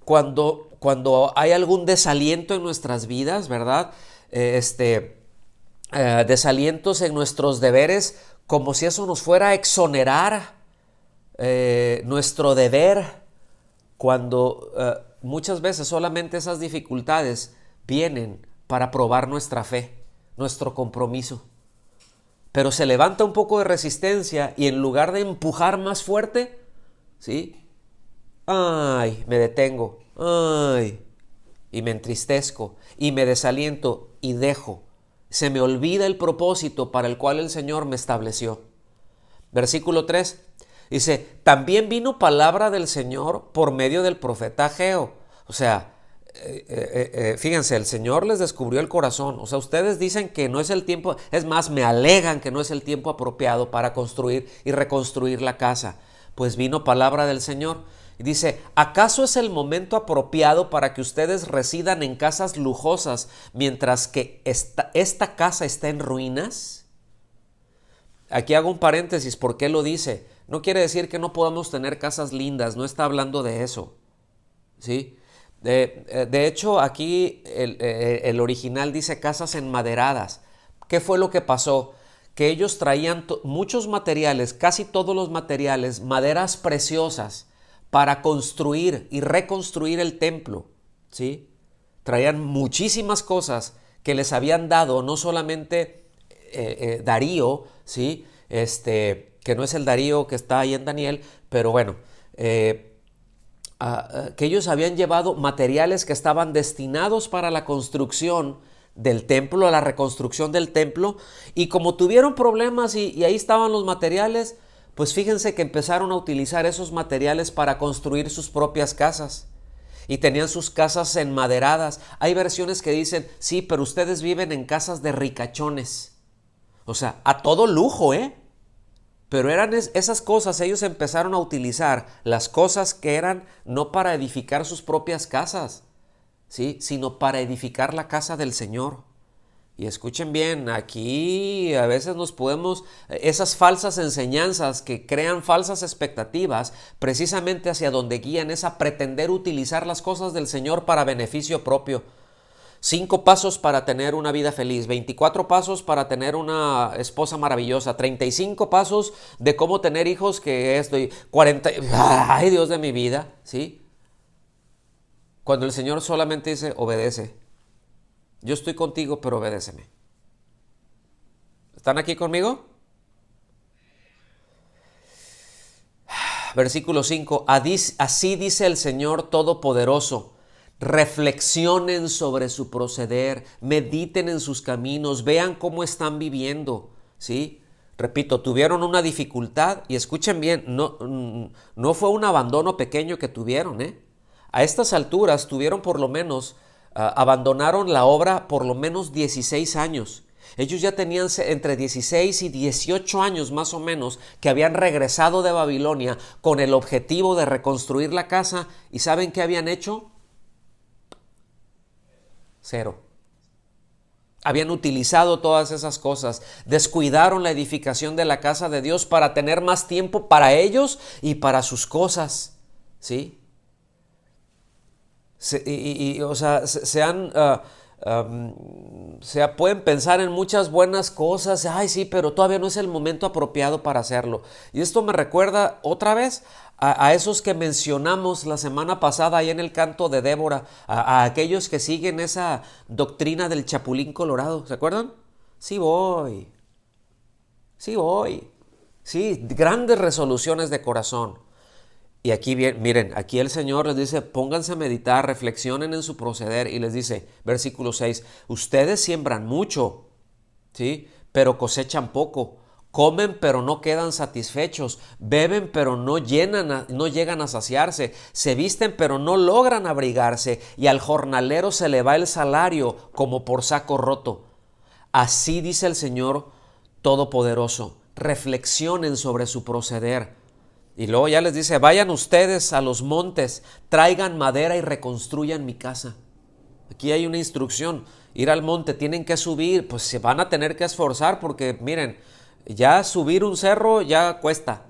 cuando hay algún desaliento en nuestras vidas, ¿verdad? Desalientos en nuestros deberes, como si eso nos fuera a exonerar nuestro deber, cuando muchas veces solamente esas dificultades vienen para probar nuestra fe, nuestro compromiso. Pero se levanta un poco de resistencia y en lugar de empujar más fuerte, ¿sí? Ay, me detengo, ay, y me entristezco, y me desaliento, y dejo. Se me olvida el propósito para el cual el Señor me estableció. Versículo 3, dice, también vino palabra del Señor por medio del profeta Ageo. O sea, fíjense, el Señor les descubrió el corazón. O sea, ustedes dicen que no es el tiempo, es más, me alegan que no es el tiempo apropiado para construir y reconstruir la casa. Pues vino palabra del Señor y dice, ¿acaso es el momento apropiado para que ustedes residan en casas lujosas mientras que esta casa está en ruinas? Aquí hago un paréntesis, ¿por qué lo dice? No quiere decir que no podamos tener casas lindas, no está hablando de eso, ¿sí? De hecho, aquí el original dice casas enmaderadas. ¿Qué fue lo que pasó? Que ellos traían muchos materiales, casi todos los materiales, maderas preciosas para construir y reconstruir el templo, ¿sí? Traían muchísimas cosas que les habían dado, no solamente Darío, ¿sí? Que no es el Darío que está ahí en Daniel, pero bueno, que ellos habían llevado materiales que estaban destinados para la construcción del templo, a la reconstrucción del templo, y como tuvieron problemas y ahí estaban los materiales, pues fíjense que empezaron a utilizar esos materiales para construir sus propias casas. Y tenían sus casas enmaderadas. Hay versiones que dicen, sí, pero ustedes viven en casas de ricachones. O sea, a todo lujo, Pero eran esas cosas, ellos empezaron a utilizar las cosas que eran no para edificar sus propias casas, ¿sí? Sino para edificar la casa del Señor. Y escuchen bien, aquí a veces esas falsas enseñanzas que crean falsas expectativas, precisamente hacia donde guían es a pretender utilizar las cosas del Señor para beneficio propio. 5 pasos para tener una vida feliz, 24 pasos para tener una esposa maravillosa, 35 pasos de cómo tener hijos, que estoy 40, ¡ay, Dios de mi vida! ¿Sí? Cuando el Señor solamente dice, obedece. Yo estoy contigo, pero obedéceme. ¿Están aquí conmigo? Versículo 5, así dice el Señor Todopoderoso. Reflexionen sobre su proceder, mediten en sus caminos, vean cómo están viviendo, ¿sí? Repito, tuvieron una dificultad y escuchen bien, no fue un abandono pequeño que tuvieron, A estas alturas tuvieron por lo menos, abandonaron la obra por lo menos 16 años. Ellos ya tenían entre 16 y 18 años más o menos que habían regresado de Babilonia con el objetivo de reconstruir la casa. ¿Y saben qué habían hecho? Cero. Habían utilizado todas esas cosas, descuidaron la edificación de la casa de Dios para tener más tiempo para ellos y para sus cosas, ¿sí? O sea, pueden pensar en muchas buenas cosas. Ay, sí, pero todavía no es el momento apropiado para hacerlo. Y esto me recuerda otra vez a esos que mencionamos la semana pasada ahí en el canto de Débora, a aquellos que siguen esa doctrina del chapulín colorado. ¿Se acuerdan? Sí voy, sí voy. Sí, grandes resoluciones de corazón. Y aquí bien, miren, aquí el Señor les dice, pónganse a meditar, reflexionen en su proceder, y les dice, versículo 6, ustedes siembran mucho, ¿sí? Pero cosechan poco, comen pero no quedan satisfechos, beben pero no llegan a saciarse, se visten pero no logran abrigarse, y al jornalero se le va el salario como por saco roto. Así dice el Señor Todopoderoso. Reflexionen sobre su proceder. Y luego ya les dice, vayan ustedes a los montes, traigan madera y reconstruyan mi casa. Aquí hay una instrucción, ir al monte, tienen que subir, pues se van a tener que esforzar porque miren, ya subir un cerro ya cuesta,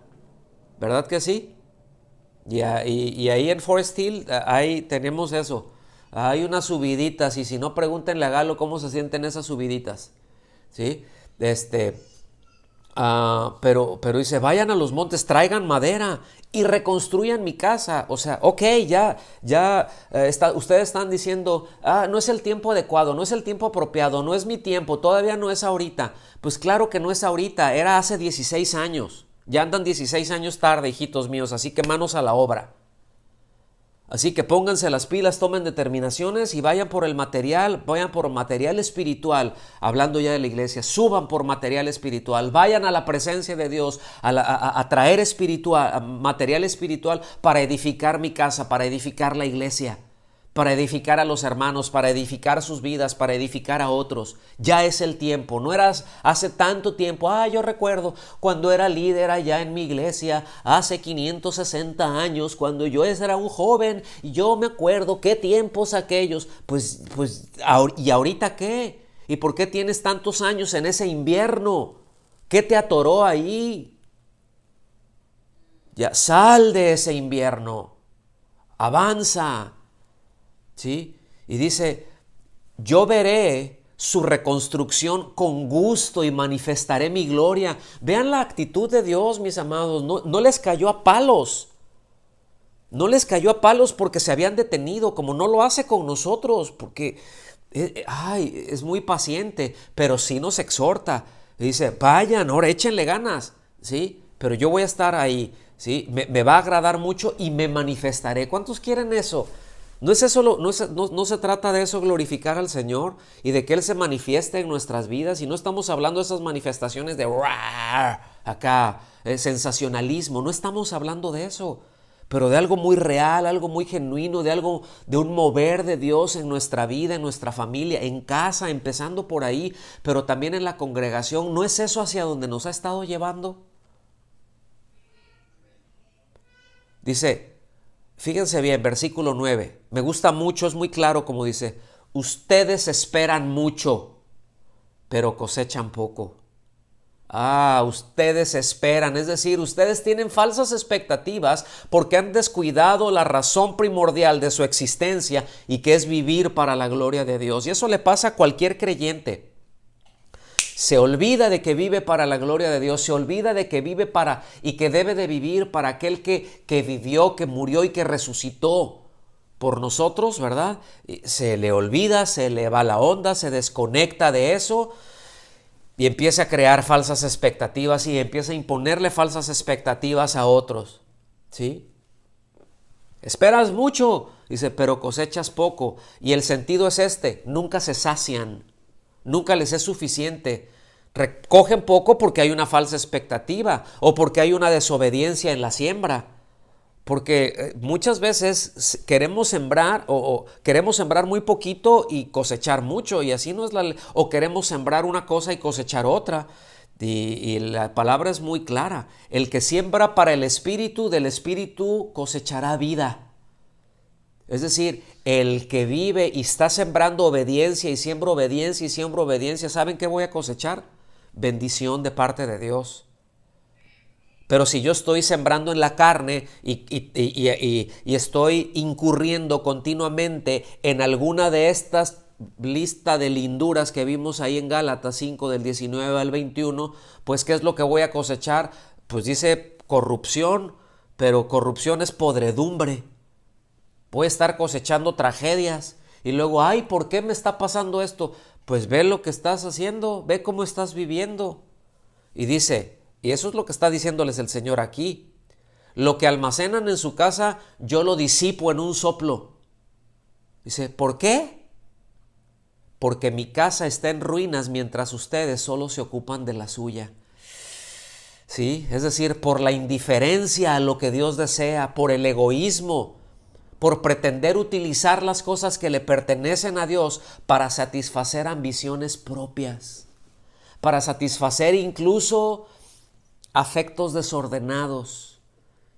¿verdad que sí? Y ahí en Forest Hill, ahí tenemos eso, hay unas subiditas y si no pregúntenle a Galo cómo se sienten esas subiditas, ¿sí? Pero dice, vayan a los montes, traigan madera y reconstruyan mi casa. O sea, ok, ustedes están diciendo, no es el tiempo adecuado, no es el tiempo apropiado, no es mi tiempo, todavía no es ahorita. Pues claro que no es ahorita, era hace 16 años. Ya andan 16 años tarde, hijitos míos, así que manos a la obra. Así que pónganse las pilas, tomen determinaciones y vayan por el material, vayan por material espiritual, hablando ya de la iglesia, suban por material espiritual, vayan a la presencia de Dios, a traer material espiritual para edificar mi casa, para edificar la iglesia, para edificar a los hermanos, para edificar sus vidas, para edificar a otros. Ya es el tiempo, no eras hace tanto tiempo. Yo recuerdo cuando era líder allá en mi iglesia, hace 560 años, cuando yo era un joven, y yo me acuerdo qué tiempos aquellos. ¿Y ahorita qué? ¿Y por qué tienes tantos años en ese invierno? ¿Qué te atoró ahí? Ya, sal de ese invierno, avanza. ¿Sí? Y dice, yo veré su reconstrucción con gusto y manifestaré mi gloria. Vean la actitud de Dios, mis amados, no les cayó a palos. No les cayó a palos porque se habían detenido, como no lo hace con nosotros, porque es muy paciente, pero sí nos exhorta. Dice, vayan, ahora échenle ganas, ¿sí? Pero yo voy a estar ahí, ¿sí? Me va a agradar mucho y me manifestaré. ¿Cuántos quieren eso? No es eso, no se trata de eso, glorificar al Señor y de que Él se manifieste en nuestras vidas, y no estamos hablando de esas manifestaciones de acá, sensacionalismo, no estamos hablando de eso, pero de algo muy real, algo muy genuino, de un mover de Dios en nuestra vida, en nuestra familia, en casa, empezando por ahí, pero también en la congregación. ¿No es eso hacia donde nos ha estado llevando? Dice, fíjense bien, versículo 9. Me gusta mucho, es muy claro como dice, ustedes esperan mucho, pero cosechan poco. Ustedes esperan, es decir, ustedes tienen falsas expectativas porque han descuidado la razón primordial de su existencia, y que es vivir para la gloria de Dios. Y eso le pasa a cualquier creyente. Se olvida de que vive para la gloria de Dios, se olvida de que vive para y que debe de vivir para aquel que vivió, que murió y que resucitó por nosotros, ¿verdad? Se le olvida, se le va la onda, se desconecta de eso y empieza a crear falsas expectativas y empieza a imponerle falsas expectativas a otros, ¿sí? Esperas mucho, dice, pero cosechas poco. Y el sentido es nunca se sacian. Nunca les es suficiente. Recogen poco porque hay una falsa expectativa o porque hay una desobediencia en la siembra. Porque muchas veces queremos sembrar o queremos sembrar muy poquito y cosechar mucho, y así no es o queremos sembrar una cosa y cosechar otra. Y la palabra es muy clara. El que siembra para el espíritu, del espíritu cosechará vida. Es decir, el que vive y está sembrando obediencia y siembra obediencia y siembra obediencia, ¿saben qué voy a cosechar? Bendición de parte de Dios. Pero si yo estoy sembrando en la carne y estoy incurriendo continuamente en alguna de estas lista de linduras que vimos ahí en Gálatas 5 del 19 al 21, pues ¿qué es lo que voy a cosechar? Pues dice corrupción, pero corrupción es podredumbre. Voy a estar cosechando tragedias y luego, ay, ¿por qué me está pasando esto? Pues ve lo que estás haciendo, ve cómo estás viviendo. Y dice, y eso es lo que está diciéndoles el Señor aquí, lo que almacenan en su casa, yo lo disipo en un soplo. Dice, ¿por qué? Porque mi casa está en ruinas mientras ustedes solo se ocupan de la suya. Sí, es decir, por la indiferencia a lo que Dios desea, por el egoísmo, por pretender utilizar las cosas que le pertenecen a Dios para satisfacer ambiciones propias, para satisfacer incluso afectos desordenados.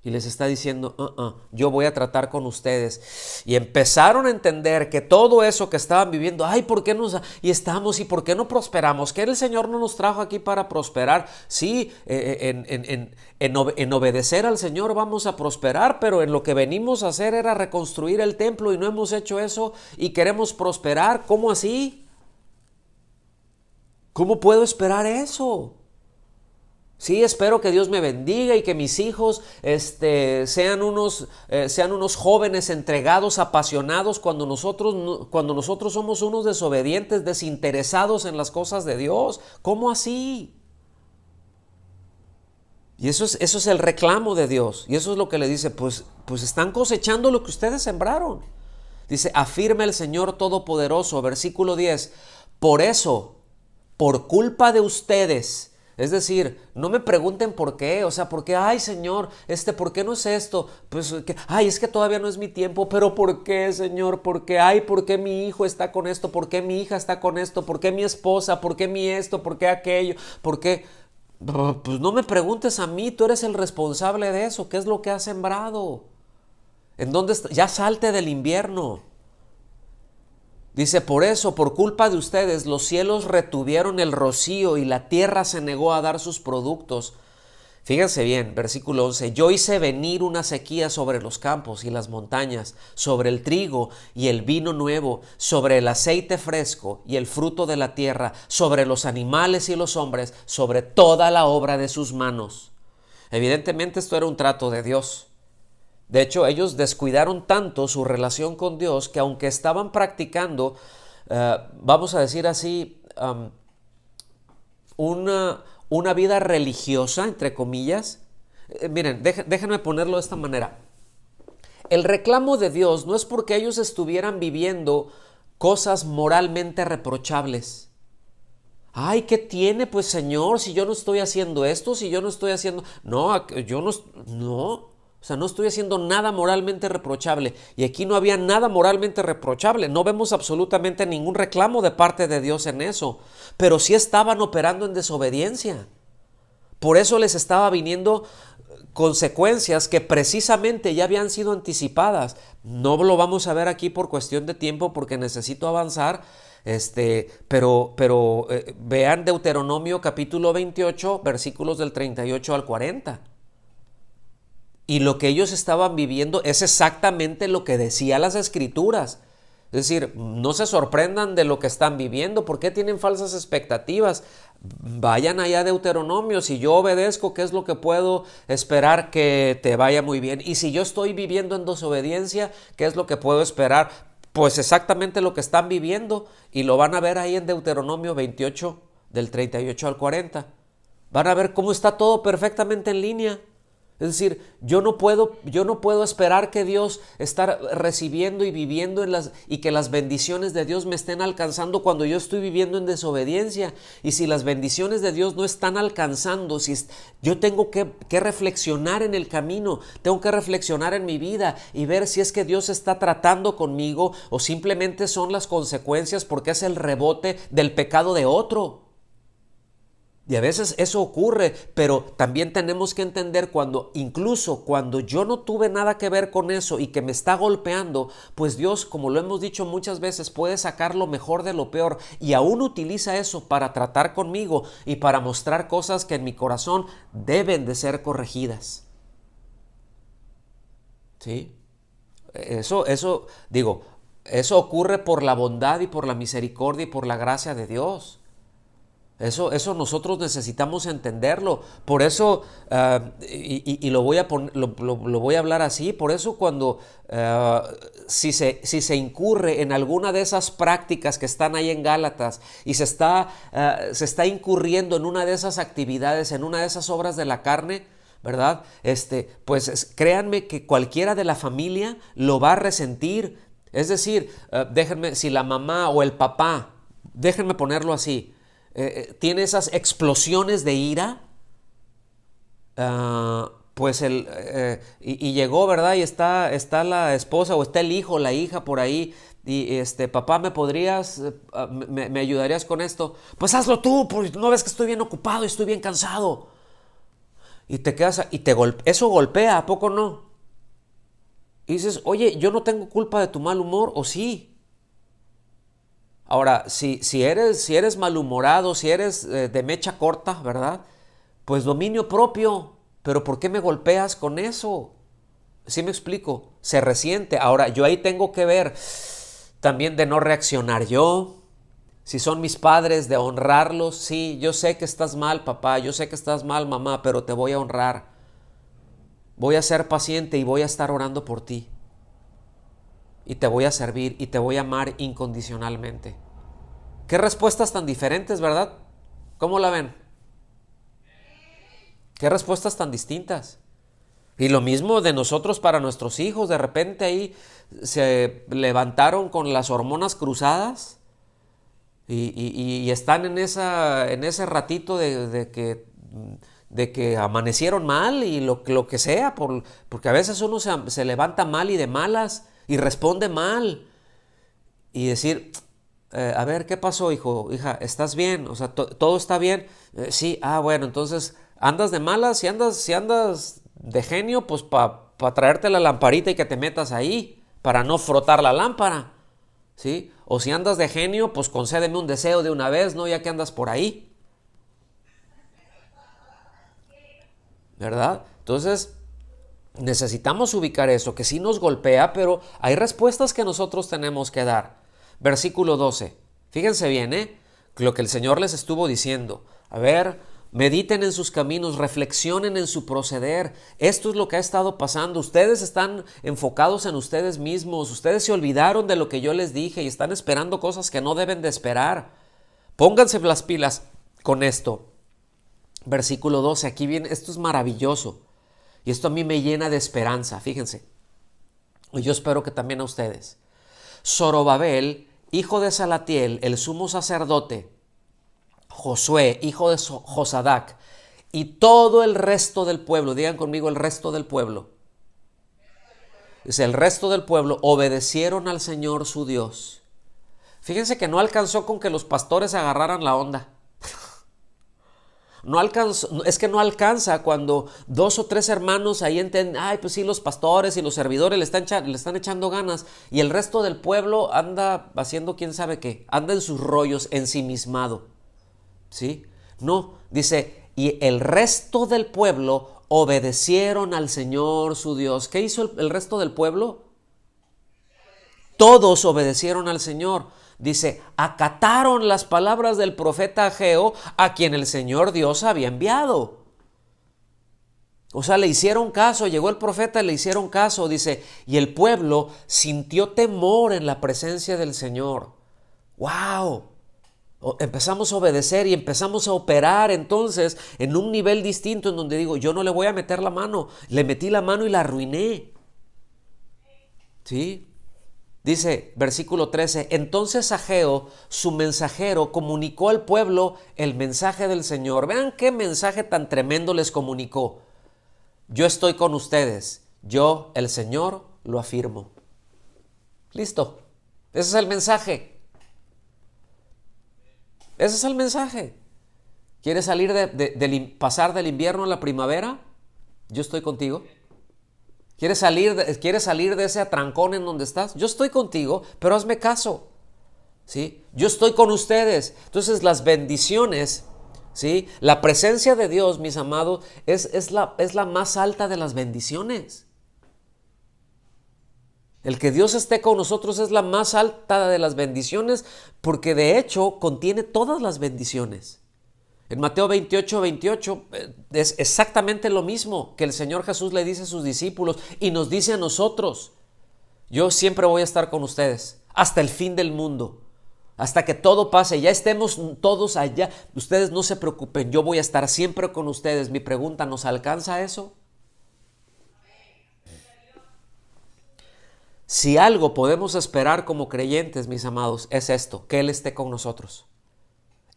Y les está diciendo, yo voy a tratar con ustedes. Y empezaron a entender que todo eso que estaban viviendo, ay, ¿por qué y por qué no prosperamos? ¿Que el Señor no nos trajo aquí para prosperar? Sí, en obedecer al Señor vamos a prosperar, pero en lo que venimos a hacer era reconstruir el templo y no hemos hecho eso y queremos prosperar. ¿Cómo así? ¿Cómo puedo esperar eso? Sí, espero que Dios me bendiga y que mis hijos sean unos jóvenes entregados, apasionados, cuando nosotros somos unos desobedientes, desinteresados en las cosas de Dios. ¿Cómo así? Y eso es el reclamo de Dios. Y eso es lo que le dice, pues están cosechando lo que ustedes sembraron. Dice, afirma el Señor Todopoderoso, versículo 10, por eso, por culpa de ustedes. Es decir, no me pregunten por qué, o sea, por qué, ay Señor, ¿por qué no es esto? Pues, ay, es que todavía no es mi tiempo, pero ¿por qué, Señor? ¿Por qué? Ay, ¿por qué mi hijo está con esto? ¿Por qué mi hija está con esto? ¿Por qué mi esposa? ¿Por qué mi esto? ¿Por qué aquello? ¿Por qué? Pues no me preguntes a mí, tú eres el responsable de eso, ¿qué es lo que has sembrado? ¿En dónde está? Ya salte del invierno. Dice, por eso, por culpa de ustedes, los cielos retuvieron el rocío y la tierra se negó a dar sus productos. Fíjense bien, versículo 11, yo hice venir una sequía sobre los campos y las montañas, sobre el trigo y el vino nuevo, sobre el aceite fresco y el fruto de la tierra, sobre los animales y los hombres, sobre toda la obra de sus manos. Evidentemente esto era un trato de Dios. De hecho, ellos descuidaron tanto su relación con Dios que aunque estaban practicando, vamos a decir así, una vida religiosa, entre comillas. Miren, déjenme ponerlo de esta manera. El reclamo de Dios no es porque ellos estuvieran viviendo cosas moralmente reprochables. Ay, ¿qué tiene? Pues Señor, si yo no estoy haciendo esto, si yo no estoy haciendo... No, yo no... O sea, no estoy haciendo nada moralmente reprochable. Y aquí no había nada moralmente reprochable. No vemos absolutamente ningún reclamo de parte de Dios en eso. Pero sí estaban operando en desobediencia. Por eso les estaba viniendo consecuencias que precisamente ya habían sido anticipadas. No lo vamos a ver aquí por cuestión de tiempo porque necesito avanzar. Pero vean Deuteronomio capítulo 28, versículos del 38 al 40. Y lo que ellos estaban viviendo es exactamente lo que decía las Escrituras. Es decir, no se sorprendan de lo que están viviendo. ¿Por qué tienen falsas expectativas? Vayan allá a Deuteronomio. Si yo obedezco, ¿qué es lo que puedo esperar que te vaya muy bien? Y si yo estoy viviendo en desobediencia, ¿qué es lo que puedo esperar? Pues exactamente lo que están viviendo. Y lo van a ver ahí en Deuteronomio 28, del 38 al 40. Van a ver cómo está todo perfectamente en línea. Es decir, yo no puedo esperar que Dios esté recibiendo y viviendo y que las bendiciones de Dios me estén alcanzando cuando yo estoy viviendo en desobediencia. Y si las bendiciones de Dios no están alcanzando, yo tengo que reflexionar en el camino, tengo que reflexionar en mi vida y ver si es que Dios está tratando conmigo o simplemente son las consecuencias porque es el rebote del pecado de otro. Y a veces eso ocurre, pero también tenemos que entender incluso cuando yo no tuve nada que ver con eso y que me está golpeando, pues Dios, como lo hemos dicho muchas veces, puede sacar lo mejor de lo peor y aún utiliza eso para tratar conmigo y para mostrar cosas que en mi corazón deben de ser corregidas. ¿Sí? Digo, eso ocurre por la bondad y por la misericordia y por la gracia de Dios. Eso nosotros necesitamos entenderlo. Por eso, y lo voy a lo voy a hablar así, por eso cuando si se incurre en alguna de esas prácticas que están ahí en Gálatas y se está incurriendo en una de esas actividades, en una de esas obras de la carne, ¿verdad? Pues créanme que cualquiera de la familia lo va a resentir. Es decir, déjenme, si la mamá o el papá, déjenme ponerlo así, tiene esas explosiones de ira, pues y llegó, ¿verdad? Y está la esposa o está el hijo, la hija por ahí, y papá, me ayudarías con esto? Pues hazlo tú, pues no ves que estoy bien ocupado y estoy bien cansado. Y te quedas, eso golpea, ¿a poco no? Y dices, oye, yo no tengo culpa de tu mal humor, ¿o sí? Ahora, si eres malhumorado, si eres de mecha corta, ¿verdad? Pues dominio propio. Pero ¿por qué me golpeas con eso? ¿Sí me explico? Se resiente. Ahora, yo ahí tengo que ver también de no reaccionar yo. Si son mis padres, de honrarlos. Sí, yo sé que estás mal, papá. Yo sé que estás mal, mamá, pero te voy a honrar. Voy a ser paciente y voy a estar orando por ti. Y te voy a servir y te voy a amar incondicionalmente. Qué respuestas tan diferentes, ¿verdad? ¿Cómo la ven? Qué respuestas tan distintas. Y lo mismo de nosotros para nuestros hijos. De repente ahí se levantaron con las hormonas cruzadas y están en ese ratito de que amanecieron mal y lo que sea, porque a veces uno se levanta mal y de malas y responde mal. Y decir, a ver, ¿qué pasó, hijo? Hija, ¿estás bien? O sea, ¿todo está bien? Sí, bueno, entonces, ¿andas de malas? Si andas de genio, pues para traerte la lamparita y que te metas ahí, para no frotar la lámpara, ¿sí? O si andas de genio, pues concédeme un deseo de una vez, ¿no? Ya que andas por ahí, ¿verdad? Entonces, necesitamos ubicar eso, que sí nos golpea, pero hay respuestas que nosotros tenemos que dar. Versículo 12. Fíjense bien, lo que el Señor les estuvo diciendo. A ver, mediten en sus caminos, reflexionen en su proceder. Esto es lo que ha estado pasando. Ustedes están enfocados en ustedes mismos. Ustedes se olvidaron de lo que yo les dije y están esperando cosas que no deben de esperar. Pónganse las pilas con esto. Versículo 12. Aquí viene, esto es maravilloso. Y esto a mí me llena de esperanza, fíjense. Y yo espero que también a ustedes. Zorobabel, hijo de Salatiel, el sumo sacerdote, Josué, hijo de Josadac, y todo el resto del pueblo, digan conmigo el resto del pueblo. Dice, el resto del pueblo obedecieron al Señor su Dios. Fíjense que no alcanzó con que los pastores agarraran la onda. No alcanzó, es que no alcanza cuando 2 o 3 hermanos ahí entienden, pues sí, los pastores y los servidores le están echando ganas y el resto del pueblo anda haciendo quién sabe qué, anda en sus rollos, ensimismado. ¿Sí? No, dice, y el resto del pueblo obedecieron al Señor su Dios. ¿Qué hizo el resto del pueblo? Todos obedecieron al Señor. Dice, acataron las palabras del profeta Ageo, a quien el Señor Dios había enviado. O sea, le hicieron caso, llegó el profeta y le hicieron caso. Dice, y el pueblo sintió temor en la presencia del Señor. ¡Wow! Empezamos a obedecer y empezamos a operar entonces en un nivel distinto en donde digo, yo no le voy a meter la mano. Le metí la mano y la arruiné. ¿Sí? Dice, versículo 13, entonces Ageo, su mensajero, comunicó al pueblo el mensaje del Señor. Vean qué mensaje tan tremendo les comunicó. Yo estoy con ustedes, yo, el Señor, lo afirmo. Listo, ese es el mensaje. Ese es el mensaje. ¿Quieres salir pasar del invierno a la primavera? Yo estoy contigo. ¿Quieres salir de ese atrancón en donde estás? Yo estoy contigo, pero hazme caso, ¿sí? Yo estoy con ustedes. Entonces las bendiciones, ¿sí? La presencia de Dios, mis amados, es la más alta de las bendiciones. El que Dios esté con nosotros es la más alta de las bendiciones, porque de hecho contiene todas las bendiciones. En Mateo 28 es exactamente lo mismo que el Señor Jesús le dice a sus discípulos y nos dice a nosotros. Yo siempre voy a estar con ustedes hasta el fin del mundo, hasta que todo pase, ya estemos todos allá. Ustedes no se preocupen, yo voy a estar siempre con ustedes. Mi pregunta, ¿nos alcanza eso? Si algo podemos esperar como creyentes, mis amados, es esto, que Él esté con nosotros.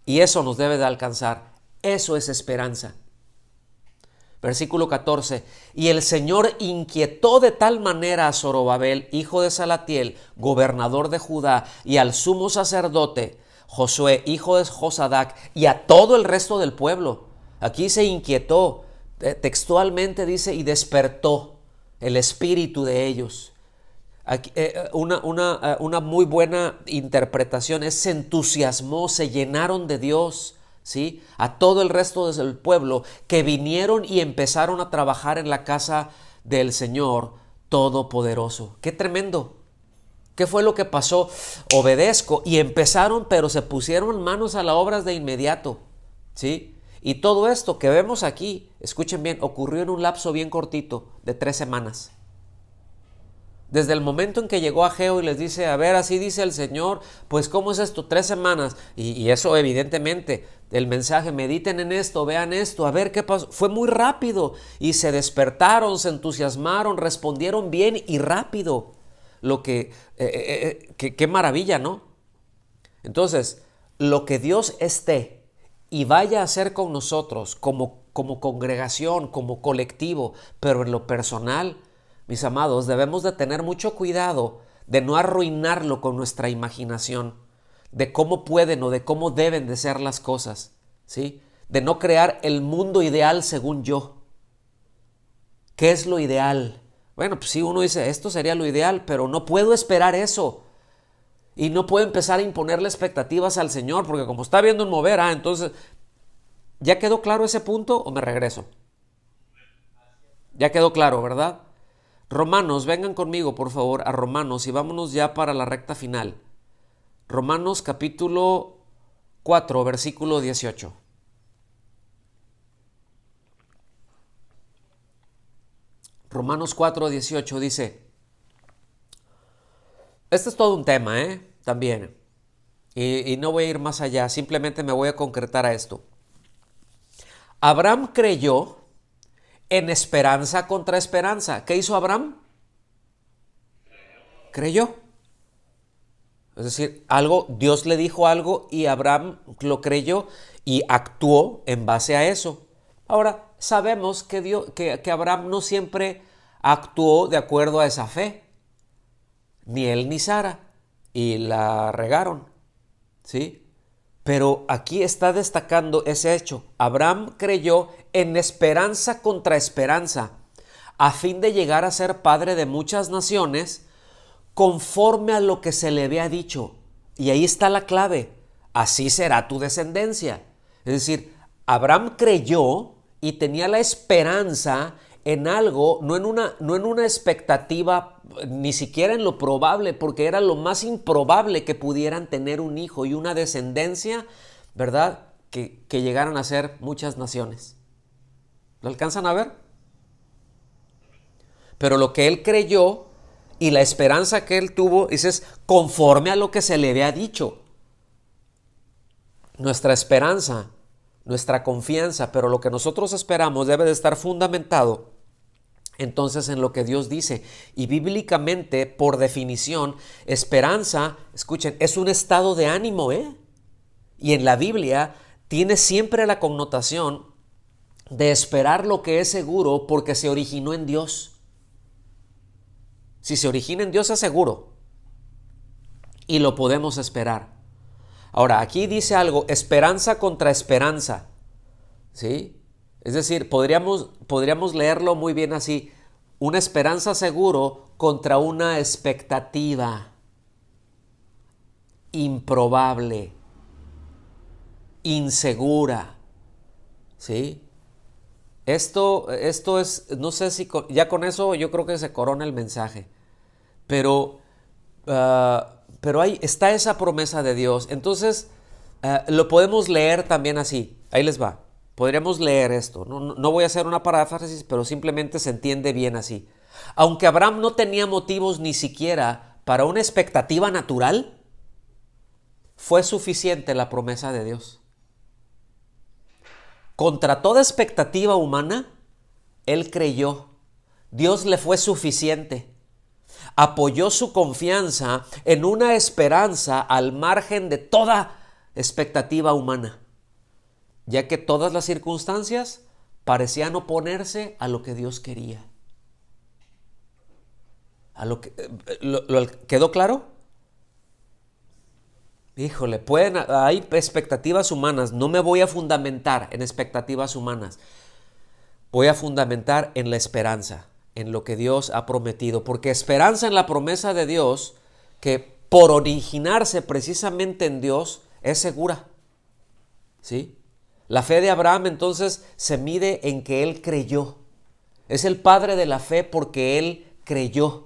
Y eso nos debe de alcanzar. Eso es esperanza. Versículo 14. Y el Señor inquietó de tal manera a Zorobabel, hijo de Salatiel, gobernador de Judá, y al sumo sacerdote, Josué, hijo de Josadac, y a todo el resto del pueblo. Aquí se inquietó. Textualmente dice, y despertó el espíritu de ellos. Aquí, una muy buena interpretación es: se entusiasmó, se llenaron de Dios, ¿sí? A todo el resto del pueblo que vinieron y empezaron a trabajar en la casa del Señor Todopoderoso. ¡Qué tremendo! ¿Qué fue lo que pasó? Obedezco, y empezaron, pero se pusieron manos a la obra de inmediato, ¿sí? Y todo esto que vemos aquí, escuchen bien, ocurrió en un lapso bien cortito de 3 semanas. Desde el momento en que llegó Ageo y les dice, a ver, así dice el Señor, pues ¿cómo es esto? 3 semanas. Y eso evidentemente, el mensaje, mediten en esto, vean esto, a ver qué pasó. Fue muy rápido y se despertaron, se entusiasmaron, respondieron bien y rápido. Qué maravilla, ¿no? Entonces, lo que Dios esté y vaya a hacer con nosotros como congregación, como colectivo, pero en lo personal, mis amados, debemos de tener mucho cuidado de no arruinarlo con nuestra imaginación, de cómo pueden o de cómo deben de ser las cosas, ¿sí? De no crear el mundo ideal según yo. ¿Qué es lo ideal? Bueno, pues sí, uno dice, esto sería lo ideal, pero no puedo esperar eso. Y no puedo empezar a imponerle expectativas al Señor, porque como está viendo un mover, entonces, ¿ya quedó claro ese punto o me regreso? Ya quedó claro, ¿verdad? Romanos, vengan conmigo por favor a Romanos y vámonos ya para la recta final. Romanos capítulo 4, versículo 18. Romanos 4, 18 dice, este es todo un tema, también, y no voy a ir más allá, simplemente me voy a concretar a esto. Abraham creyó en esperanza contra esperanza. ¿Qué hizo Abraham? Creyó. Es decir, Dios le dijo algo y Abraham lo creyó y actuó en base a eso. Ahora, sabemos que Abraham no siempre actuó de acuerdo a esa fe. Ni él ni Sara. Y la regaron. ¿Sí? Pero aquí está destacando ese hecho. Abraham creyó en esperanza contra esperanza, a fin de llegar a ser padre de muchas naciones, conforme a lo que se le había dicho. Y ahí está la clave. Así será tu descendencia. Es decir, Abraham creyó y tenía la esperanza en algo, no en una expectativa, ni siquiera en lo probable, porque era lo más improbable que pudieran tener un hijo y una descendencia, ¿verdad? Que llegaran a ser muchas naciones. ¿Lo alcanzan a ver? Pero lo que él creyó y la esperanza que él tuvo, es conforme a lo que se le había dicho. Nuestra esperanza, nuestra confianza, pero lo que nosotros esperamos debe de estar fundamentado entonces en lo que Dios dice. Y bíblicamente, por definición, esperanza, escuchen, es un estado de ánimo, Y en la Biblia tiene siempre la connotación de esperar lo que es seguro porque se originó en Dios. Si se origina en Dios es seguro y lo podemos esperar. Ahora, aquí dice algo, esperanza contra esperanza. ¿sí? Es decir, podríamos leerlo muy bien así: una esperanza seguro contra una expectativa improbable, insegura, ¿sí? Esto es, no sé si ya con eso yo creo que se corona el mensaje, pero, pero ahí está esa promesa de Dios. Entonces, lo podemos leer también así. Ahí les va. Podríamos leer esto. No voy a hacer una paráfrasis, pero simplemente se entiende bien así. Aunque Abraham no tenía motivos ni siquiera para una expectativa natural, fue suficiente la promesa de Dios. Contra toda expectativa humana, él creyó. Dios le fue suficiente. Apoyó su confianza en una esperanza al margen de toda expectativa humana, ya que todas las circunstancias parecían oponerse a lo que Dios quería. ¿Quedó claro? Híjole, hay expectativas humanas. No me voy a fundamentar en expectativas humanas. Voy a fundamentar en la esperanza, en lo que Dios ha prometido. Porque esperanza en la promesa de Dios, que por originarse precisamente en Dios, es segura. ¿Sí? La fe de Abraham entonces se mide en que él creyó. Es el padre de la fe porque él creyó.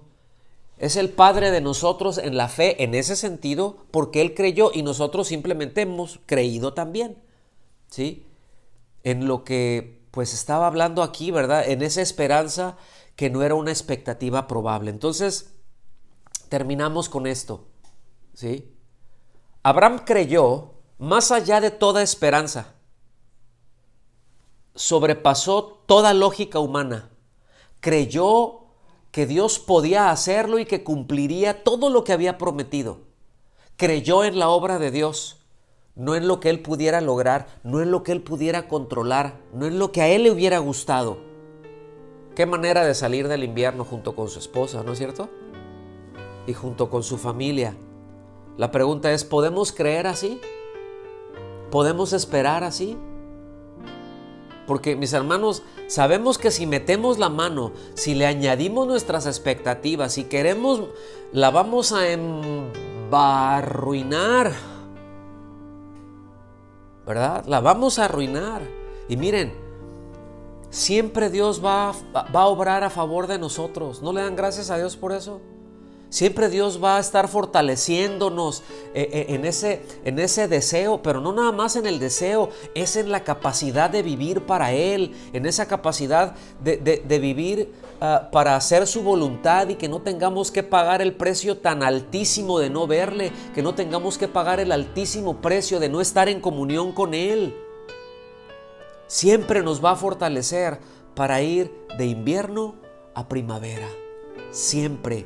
Es el padre de nosotros en la fe en ese sentido porque él creyó y nosotros simplemente hemos creído también, ¿sí? En lo que pues estaba hablando aquí, ¿verdad? En esa esperanza que no era una expectativa probable. Entonces, terminamos con esto, ¿sí? Abraham creyó más allá de toda esperanza. Sobrepasó toda lógica humana. Creyó que Dios podía hacerlo y que cumpliría todo lo que había prometido. Creyó en la obra de Dios, no en lo que él pudiera lograr, no en lo que él pudiera controlar, no en lo que a él le hubiera gustado. Qué manera de salir del invierno junto con su esposa, ¿no es cierto? Y junto con su familia. La pregunta es, ¿podemos creer así? ¿Podemos esperar así? Porque, mis hermanos, sabemos que si metemos la mano, si le añadimos nuestras expectativas, si queremos, la vamos a arruinar, ¿verdad? La vamos a arruinar. Y miren, siempre Dios va a obrar a favor de nosotros. ¿No le dan gracias a Dios por eso? Siempre Dios va a estar fortaleciéndonos en ese deseo, pero no nada más en el deseo, es en la capacidad de vivir para Él, en esa capacidad de vivir para hacer su voluntad y que no tengamos que pagar el precio tan altísimo de no verle, que no tengamos que pagar el altísimo precio de no estar en comunión con Él. Siempre nos va a fortalecer para ir de invierno a primavera, siempre.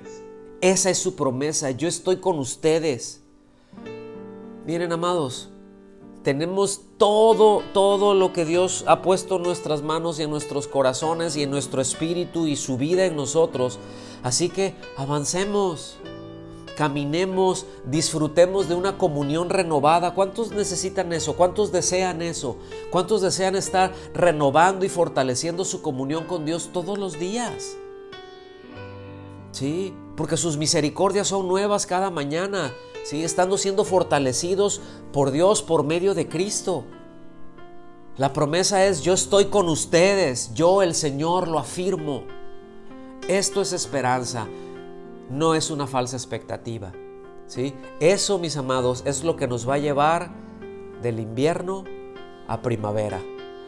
Esa es su promesa. Yo estoy con ustedes. Miren, amados, tenemos todo lo que Dios ha puesto en nuestras manos y en nuestros corazones y en nuestro espíritu y su vida en nosotros. Así que avancemos, caminemos, disfrutemos de una comunión renovada. ¿Cuántos necesitan eso? ¿Cuántos desean eso? ¿Cuántos desean estar renovando y fortaleciendo su comunión con Dios todos los días? Sí, porque sus misericordias son nuevas cada mañana, ¿sí? Estando siendo fortalecidos por Dios por medio de Cristo. La promesa es: yo estoy con ustedes, yo el Señor lo afirmo. Esto es esperanza, no es una falsa expectativa, ¿sí? Eso, mis amados, es lo que nos va a llevar del invierno a primavera.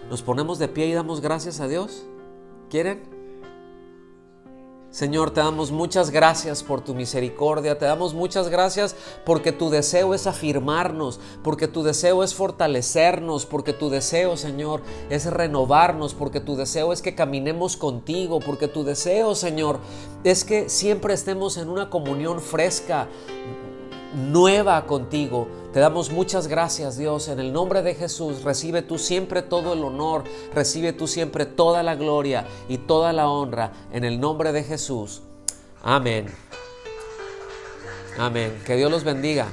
Nos ponemos de pie y damos gracias a Dios. ¿Quieren? Señor, te damos muchas gracias por tu misericordia, te damos muchas gracias porque tu deseo es afirmarnos, porque tu deseo es fortalecernos, porque tu deseo, Señor, es renovarnos, porque tu deseo es que caminemos contigo, porque tu deseo, Señor, es que siempre estemos en una comunión fresca, nueva contigo. Te damos muchas gracias, Dios, en el nombre de Jesús. Recibe tú siempre todo el honor, recibe tú siempre toda la gloria y toda la honra, en el nombre de Jesús. Amén. Amén. Que Dios los bendiga.